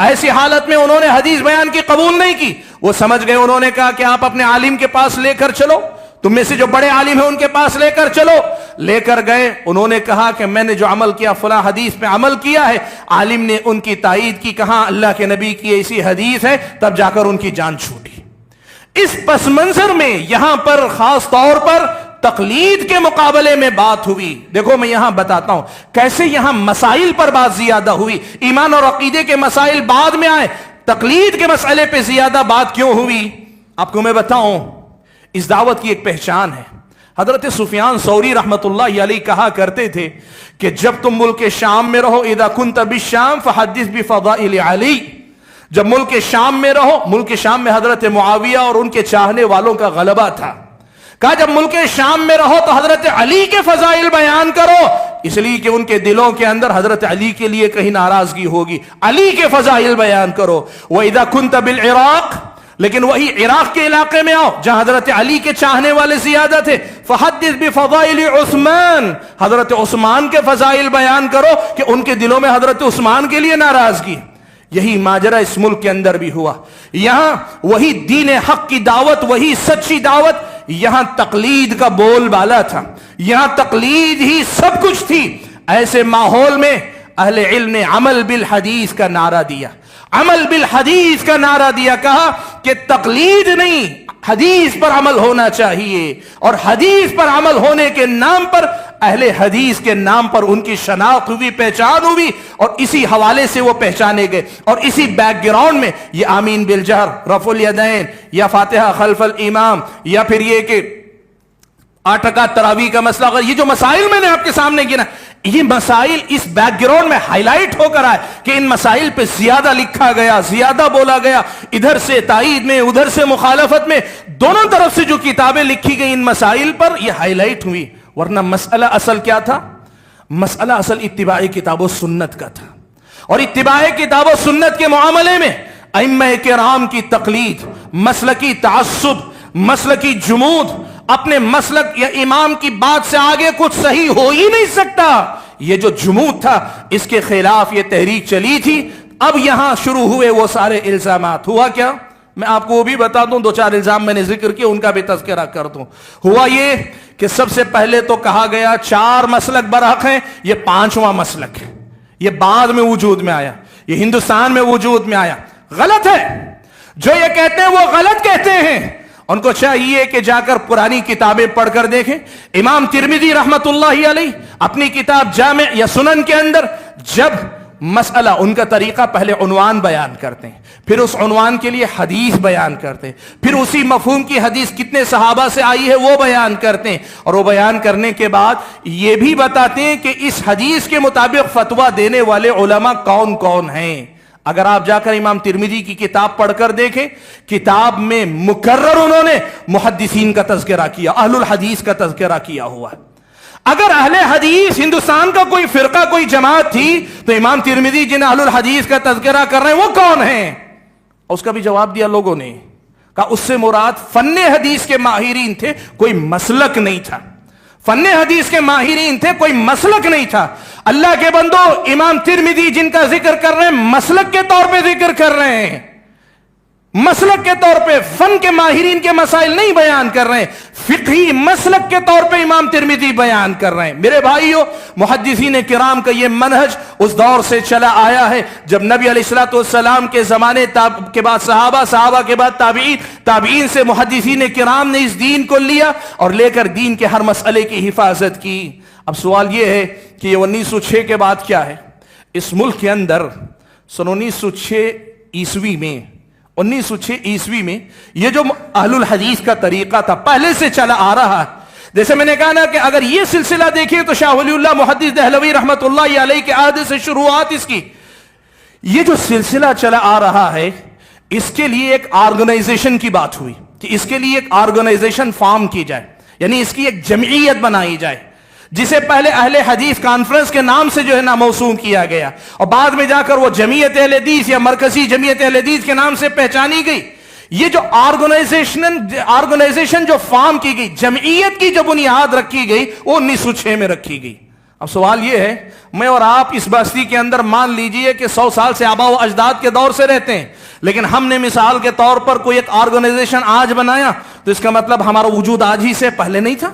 ایسی حالت میں انہوں نے حدیث بیان کی قبول نہیں کی، وہ سمجھ گئے، انہوں نے کہا کہ آپ اپنے عالم کے پاس لے کر چلو، تم میں سے جو بڑے عالم ہیں ان کے پاس لے کر چلو۔ لے کر گئے، انہوں نے کہا کہ میں نے جو عمل کیا فلاں حدیث پہ عمل کیا ہے، عالم نے ان کی تائید کی، کہا اللہ کے نبی کی ایسی حدیث ہے، تب جا کر ان کی جان چھوٹی۔ اس پس منظر میں یہاں پر خاص طور پر تقلید کے مقابلے میں بات ہوئی۔ دیکھو میں یہاں بتاتا ہوں کیسے یہاں مسائل پر بات زیادہ ہوئی، ایمان اور عقیدے کے مسائل بعد میں آئے، تقلید کے مسئلے پہ زیادہ بات کیوں ہوئی؟ آپ کو میں بتاؤں، اس دعوت کی ایک پہچان ہے۔ حضرت سفیان ثوری رحمت اللہ علیہ کہا کرتے تھے کہ جب تم ملک شام میں رہو، اذا کنت بالشام فحدث بفضائل علی، جب ملک شام میں رہو، ملک شام میں حضرت معاویہ اور ان کے چاہنے والوں کا غلبہ تھا، کہا جب ملک شام میں رہو تو حضرت علی کے فضائل بیان کرو، اس لیے کہ ان کے دلوں کے اندر حضرت علی کے لیے کہیں ناراضگی ہوگی، علی کے فضائل بیان کرو۔ وَإِذَا كُنْتَ بِالْعِرَاقِ، لیکن وہی عراق کے علاقے میں آؤ جہاں حضرت علی کے چاہنے والے زیادہ تھے، فحدث بفضائل عثمان، حضرت عثمان کے فضائل بیان کرو کہ ان کے دلوں میں حضرت عثمان کے لیے ناراضگی۔ یہی ماجرا اس ملک کے اندر بھی ہوا، یہاں وہی دین حق کی دعوت، وہی سچی دعوت، یہاں تقلید کا بول بالا تھا، یہاں تقلید ہی سب کچھ تھی۔ ایسے ماحول میں اہل علم نے عمل بالحدیث کا نعرہ دیا، عمل بالحدیث کا نعرہ دیا، کہا کہ تقلید نہیں، حدیث پر عمل ہونا چاہیے، اور حدیث پر عمل ہونے کے نام پر اہل حدیث کے نام پر ان کی شناخت ہوئی، پہچان ہوئی، اور اسی حوالے سے وہ پہچانے گئے، اور اسی بیک گراؤنڈ میں یہ آمین بالجہر، رفع الیدین، یا فاتحہ خلف الامام، یا پھر یہ کہ 8 رکعت تراویح کا مسئلہ، اگر یہ جو مسائل میں نے آپ کے سامنے گنا، یہ مسائل اس بیک گراؤنڈ میں ہائی لائٹ ہو کر آئے کہ ان مسائل پہ زیادہ لکھا گیا، زیادہ بولا گیا، ادھر سے تائید میں ادھر سے مخالفت میں، دونوں طرف سے جو کتابیں لکھی گئی ان مسائل پر یہ ہائی لائٹ ہوئی. ورنہ مسئلہ اصل کیا تھا؟ مسئلہ اصل اتباع کتاب و سنت کا تھا. اور اتباع کتاب و سنت کے معاملے میں ائمہ کرام کی تقلید، مسلکی تعصب، مسلکی جمود، اپنے مسلک یا امام کی بات سے آگے کچھ صحیح ہو ہی نہیں سکتا، یہ جو جمود تھا اس کے خلاف یہ تحریک چلی تھی. اب یہاں شروع ہوئے وہ سارے الزامات. ہوا کیا؟ میں آپ کو وہ بھی بتا دوں، 2-4 الزام میں نے ذکر کیا، ان کا بھی تذکرہ کر دوں. ہوا یہ کہ سب سے پہلے تو کہا گیا 4 مسلک برحق ہیں، یہ 5واں مسلک ہے، یہ بعد میں وجود میں آیا، یہ ہندوستان میں وجود میں آیا. غلط ہے. جو یہ کہتے ہیں وہ غلط کہتے ہیں. ان کو چاہیے کہ جا کر پرانی کتابیں پڑھ کر دیکھیں. امام ترمذی رحمت اللہ علیہ اپنی کتاب جامع یا سنن کے اندر جب مسئلہ، ان کا طریقہ پہلے عنوان بیان کرتے ہیں، پھر اس عنوان کے لیے حدیث بیان کرتے ہیں، پھر اسی مفہوم کی حدیث کتنے صحابہ سے آئی ہے وہ بیان کرتے ہیں، اور وہ بیان کرنے کے بعد یہ بھی بتاتے ہیں کہ اس حدیث کے مطابق فتویٰ دینے والے علماء کون کون ہیں. اگر آپ جا کر امام ترمذی کی کتاب پڑھ کر دیکھیں، کتاب میں مکرر انہوں نے محدثین کا تذکرہ کیا، اہل الحدیث کا تذکرہ کیا ہوا ہے. اگر اہل حدیث ہندوستان کا کوئی فرقہ، کوئی جماعت تھی تو امام ترمذی جن اہل الحدیث کا تذکرہ کر رہے ہیں وہ کون ہیں؟ اس کا بھی جواب دیا لوگوں نے، کہا اس سے مراد فن حدیث کے ماہرین تھے، کوئی مسلک نہیں تھا. فن حدیث کے ماہرین تھے، کوئی مسلک نہیں تھا. اللہ کے بندو، امام ترمذی جن کا ذکر کر رہے ہیں مسلک کے طور پہ ذکر کر رہے ہیں، مسلک کے طور پہ، فن کے ماہرین کے مسائل نہیں بیان کر رہے ہیں، فقہی مسلک کے طور پہ امام ترمذی بیان کر رہے ہیں. میرے بھائیو، محدثین کرام کا یہ منہج اس دور سے چلا آیا ہے جب نبی علیہ الصلوۃ والسلام کے زمانے کے بعد صحابہ کے بعد تابعین سے محدثین کرام نے اس دین کو لیا اور لے کر دین کے ہر مسئلے کی حفاظت کی. اب سوال یہ ہے کہ یہ 1906 کے بعد کیا ہے؟ اس ملک کے اندر سن 1906 عیسوی میں یہ جو اہل الحدیث کا طریقہ تھا پہلے سے چلا آ رہا ہے. جیسے میں نے کہا نا کہ اگر یہ سلسلہ دیکھیں تو شاہ ولی اللہ محدث دہلوی رحمت اللہ علیہ کے عہد سے شروعات اس کی، یہ جو سلسلہ چلا آ رہا ہے اس کے لیے ایک آرگنائزیشن کی بات ہوئی کہ اس کے لیے ایک آرگنائزیشن فارم کی جائے، یعنی اس کی ایک جمعیت بنائی جائے، جسے پہلے اہل حدیث کانفرنس کے نام سے جو ہے نا موسوم کیا گیا، اور بعد میں جا کر وہ جمعیت اہل حدیث یا مرکزی جمعیت اہل حدیث کے نام سے پہچانی گئی. یہ جو آرگنائزیشن جو فارم کی گئی، جمعیت کی جو بنیاد رکھی گئی وہ 1906 میں رکھی گئی. اب سوال یہ ہے، میں اور آپ اس بستی کے اندر مان لیجئے کہ 100 سال سے آباء و اجداد کے دور سے رہتے ہیں، لیکن ہم نے مثال کے طور پر کوئی ایک آرگنائزیشن آج بنایا تو اس کا مطلب ہمارا وجود آج ہی سے پہلے نہیں تھا.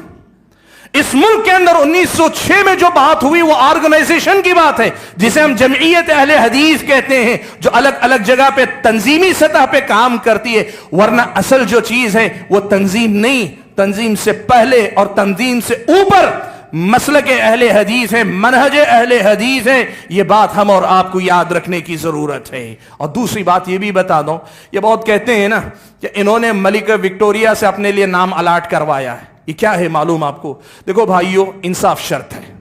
اس ملک کے اندر 1906 میں جو بات ہوئی وہ آرگنائزیشن کی بات ہے، جسے ہم جمعیت اہل حدیث کہتے ہیں، جو الگ الگ جگہ پہ تنظیمی سطح پہ کام کرتی ہے. ورنہ اصل جو چیز ہے وہ تنظیم نہیں، تنظیم سے پہلے اور تنظیم سے اوپر مسلک اہل حدیث ہے، منہج اہل حدیث ہے. یہ بات ہم اور آپ کو یاد رکھنے کی ضرورت ہے. اور دوسری بات یہ بھی بتا دوں، یہ بہت کہتے ہیں نا کہ انہوں نے ملکہ وکٹوریہ سے اپنے لیے نام الاٹ کروایا ہے. یہ کیا ہے معلوم آپ کو؟ دیکھو بھائیو، انصاف شرط ہے،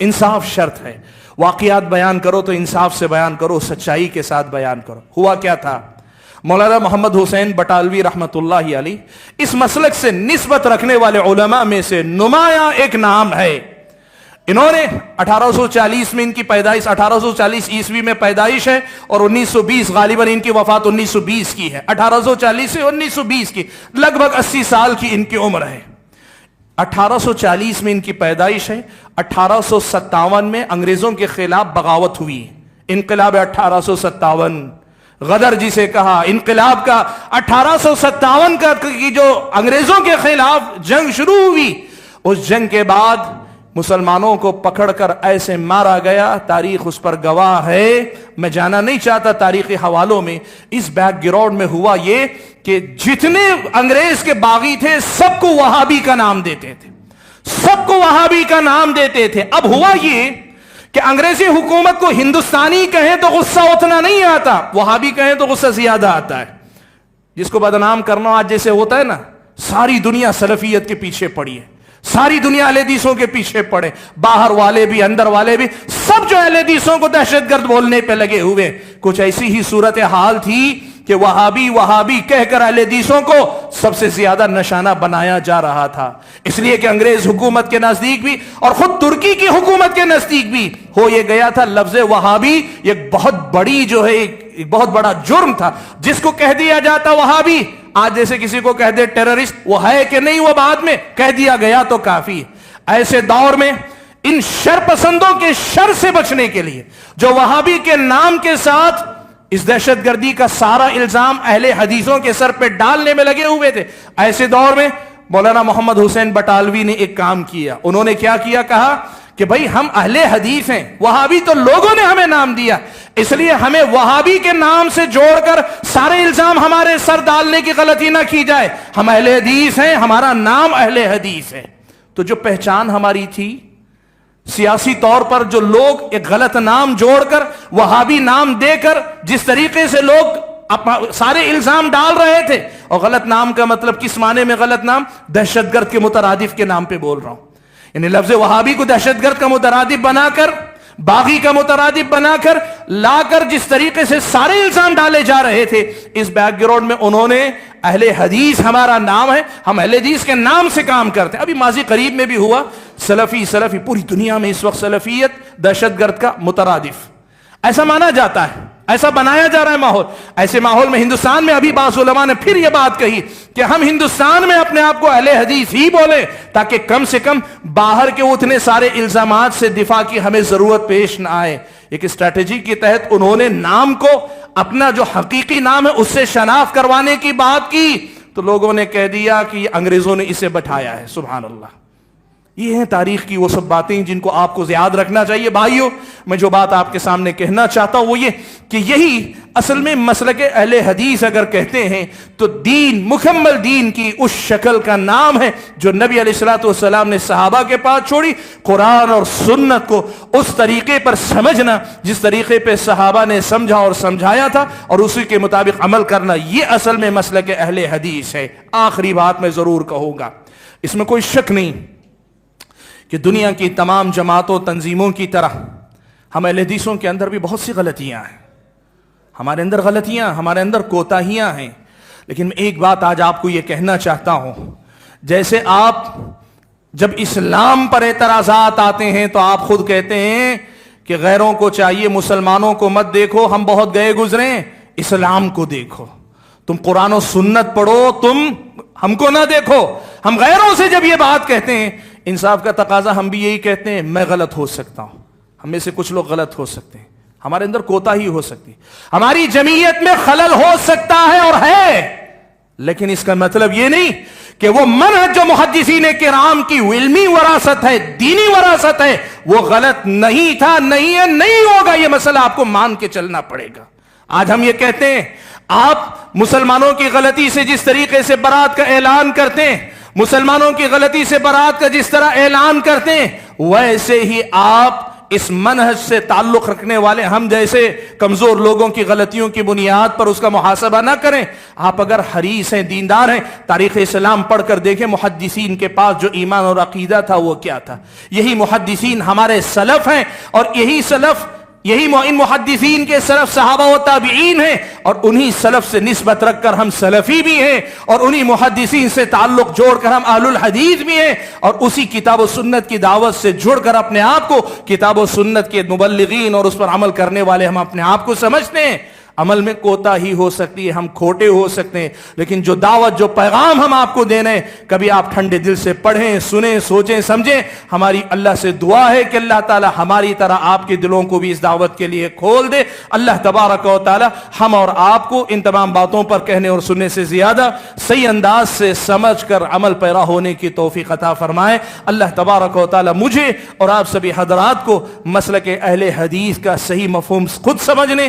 انصاف شرط ہے. واقعات بیان کرو تو انصاف سے بیان کرو، سچائی کے ساتھ بیان کرو. ہوا کیا تھا؟ مولانا محمد حسین بٹالوی رحمت اللہ علیہ اس مسلک سے نسبت رکھنے والے علماء میں سے نمایاں ایک نام ہے. انہوں نے 1840 میں ان کی پیدائش، 1840 عیسوی میں پیدائش ہے اور 1920 غالباً ان کی وفات 1920 کی ہے. 1840 سے 1920 کی، لگ بھگ 80 سال کی ان کی عمر ہے. 1840 میں ان کی پیدائش ہے. 1857 میں انگریزوں کے خلاف بغاوت ہوئی، انقلاب 1857 غدر جسے کہا، انقلاب کا 1857 کا کی جو انگریزوں کے خلاف جنگ شروع ہوئی. اس جنگ کے بعد مسلمانوں کو پکڑ کر ایسے مارا گیا، تاریخ اس پر گواہ ہے. میں جانا نہیں چاہتا تاریخی حوالوں میں. اس بیک گراؤنڈ میں ہوا یہ کہ جتنے انگریز کے باغی تھے سب کو وہابی کا نام دیتے تھے، سب کو وہابی کا نام دیتے تھے. اب ہوا یہ کہ انگریزی حکومت کو ہندوستانی کہیں تو غصہ اتنا نہیں آتا، وہابی کہیں تو غصہ زیادہ آتا ہے. جس کو بدنام کرنا آج جیسے ہوتا ہے نا، ساری دنیا سلفیت کے پیچھے پڑی ہے، ساری دنیا اہل حدیثوں کے پیچھے پڑے، باہر والے بھی اندر والے بھی، سب جو اہل حدیثوں کو دہشت گرد بولنے پہ لگے ہوئے۔ کچھ ایسی ہی صورتحال تھی کہ وہابی وہابی کہہ کر اہل حدیثوں کو سب سے زیادہ نشانہ بنایا جا رہا تھا، اس لیے کہ انگریز حکومت کے نزدیک بھی اور خود ترکی کی حکومت کے نزدیک بھی ہو یہ گیا تھا لفظ وہابی ایک بہت بڑی جو ہے ایک بہت بڑا جرم تھا، جس کو کہہ دیا جاتا وہابی، آج جیسے کسی کو کہہ دے ٹیررسٹ، وہ ہے کہ نہیں وہ بعد میں کہہ دیا گیا تو کافی۔ ایسے دور میں ان شر پسندوں کے شر سے بچنے کے لیے جو وہابی کے نام کے ساتھ اس دہشت گردی کا سارا الزام اہل حدیثوں کے سر پہ ڈالنے میں لگے ہوئے تھے، ایسے دور میں مولانا محمد حسین بٹالوی نے ایک کام کیا۔ انہوں نے کیا کیا؟ کہا کہ بھائی ہم اہل حدیث ہیں، وہابی تو لوگوں نے ہمیں نام دیا، اس لیے ہمیں وہابی کے نام سے جوڑ کر سارے الزام ہمارے سر ڈالنے کی غلطی نہ کی جائے، ہم اہل حدیث ہیں، ہمارا نام اہل حدیث ہے۔ تو جو پہچان ہماری تھی سیاسی طور پر، جو لوگ ایک غلط نام جوڑ کر وہابی نام دے کر جس طریقے سے لوگ سارے الزام ڈال رہے تھے، اور غلط نام کا مطلب کس معنی میں غلط نام؟ دہشت گرد کے مترادف کے نام پہ بول رہا ہوں، یعنی لفظ وہابی کو دہشت گرد کا مترادف بنا کر، باغی کا مترادف بنا کر لا کر جس طریقے سے سارے الزام ڈالے جا رہے تھے، اس بیک گراؤنڈ میں انہوں نے اہل حدیث ہمارا نام ہے، ہم اہل حدیث کے نام سے کام کرتے ہیں۔ ابھی ماضی قریب میں بھی ہوا، سلفی پوری دنیا میں اس وقت سلفیت دہشت گرد کا مترادف ایسا مانا جاتا ہے، ایسا بنایا جا رہا ہے ماحول۔ ایسے ماحول میں ہندوستان میں ابھی بعض علماء نے پھر یہ بات کہی کہ ہم ہندوستان میں اپنے آپ کو اہل حدیث ہی بولیں، تاکہ کم سے کم باہر کے اتنے سارے الزامات سے دفاع کی ہمیں ضرورت پیش نہ آئے۔ ایک اسٹریٹجی کے تحت انہوں نے نام کو اپنا جو حقیقی نام ہے اس سے شناخت کروانے کی بات کی، تو لوگوں نے کہہ دیا کہ یہ انگریزوں نے اسے بٹھایا ہے۔ سبحان اللہ، یہ ہیں تاریخ کی وہ سب باتیں جن کو آپ کو یاد رکھنا چاہیے۔ بھائیو، میں جو بات آپ کے سامنے کہنا چاہتا ہوں وہ یہ کہ یہی اصل میں مسلک اہل حدیث اگر کہتے ہیں تو دین، مکمل دین کی اس شکل کا نام ہے جو نبی علیہ الصلوۃ والسلام نے صحابہ کے پاس چھوڑی، قرآن اور سنت کو اس طریقے پر سمجھنا جس طریقے پہ صحابہ نے سمجھا اور سمجھایا تھا، اور اسی کے مطابق عمل کرنا، یہ اصل میں مسلک اہل حدیث ہے۔ آخری بات میں ضرور کہوں گا، اس میں کوئی شک نہیں کہ دنیا کی تمام جماعتوں تنظیموں کی طرح ہم اہل حدیثوں کے اندر بھی بہت سی غلطیاں ہیں، ہمارے اندر غلطیاں، ہمارے اندر کوتاہیاں ہیں، لیکن میں ایک بات آج آپ کو یہ کہنا چاہتا ہوں، جیسے آپ جب اسلام پر اعتراضات آتے ہیں تو آپ خود کہتے ہیں کہ غیروں کو چاہیے مسلمانوں کو مت دیکھو، ہم بہت گئے گزرے، اسلام کو دیکھو، تم قرآن و سنت پڑھو، تم ہم کو نہ دیکھو۔ ہم غیروں سے جب یہ بات کہتے ہیں، انصاف کا تقاضا ہم بھی یہی کہتے ہیں، میں غلط ہو سکتا ہوں، ہم میں سے کچھ لوگ غلط ہو سکتے ہیں، ہمارے اندر کوتاہی ہو سکتی، ہماری جمعیت میں خلل ہو سکتا ہے اور ہے، لیکن اس کا مطلب یہ نہیں کہ وہ منہج جو محدثین کرام کی علمی وراثت ہے، دینی وراثت ہے، وہ غلط نہیں تھا، نہیں ہے، نہیں ہوگا۔ یہ مسئلہ آپ کو مان کے چلنا پڑے گا۔ آج ہم یہ کہتے ہیں، آپ مسلمانوں کی غلطی سے جس طریقے سے برات کا اعلان کرتے ہیں، مسلمانوں کی غلطی سے برات کا جس طرح اعلان کرتے ہیں، ویسے ہی آپ اس منہج سے تعلق رکھنے والے ہم جیسے کمزور لوگوں کی غلطیوں کی بنیاد پر اس کا محاسبہ نہ کریں۔ آپ اگر حریص ہیں، دیندار ہیں، تاریخ اسلام پڑھ کر دیکھیں محدثین کے پاس جو ایمان اور عقیدہ تھا وہ کیا تھا۔ یہی محدثین ہمارے سلف ہیں، اور یہی ان محدثین کے سلف صحابہ و تابعین ہیں، اور انہی سلف سے نسبت رکھ کر ہم سلفی بھی ہیں، اور انہی محدثین سے تعلق جوڑ کر ہم اہل الحدیث بھی ہیں، اور اسی کتاب و سنت کی دعوت سے جڑ کر اپنے آپ کو کتاب و سنت کے مبلغین اور اس پر عمل کرنے والے ہم اپنے آپ کو سمجھتے ہیں۔ عمل میں کوتاہی ہو سکتی ہے، ہم کھوٹے ہو سکتے ہیں، لیکن جو دعوت، جو پیغام ہم آپ کو دینے ہیں، کبھی آپ ٹھنڈے دل سے پڑھیں، سنیں، سوچیں، سمجھیں۔ ہماری اللہ سے دعا ہے کہ اللہ تعالی ہماری طرح آپ کے دلوں کو بھی اس دعوت کے لیے کھول دے۔ اللہ تبارک و تعالی ہم اور آپ کو ان تمام باتوں پر کہنے اور سننے سے زیادہ صحیح انداز سے سمجھ کر عمل پیرا ہونے کی توفیق عطا فرمائے۔ اللہ تبارک و تعالی مجھے اور آپ سبھی حضرات کو مسلک اہل حدیث کا صحیح مفہوم خود سمجھنے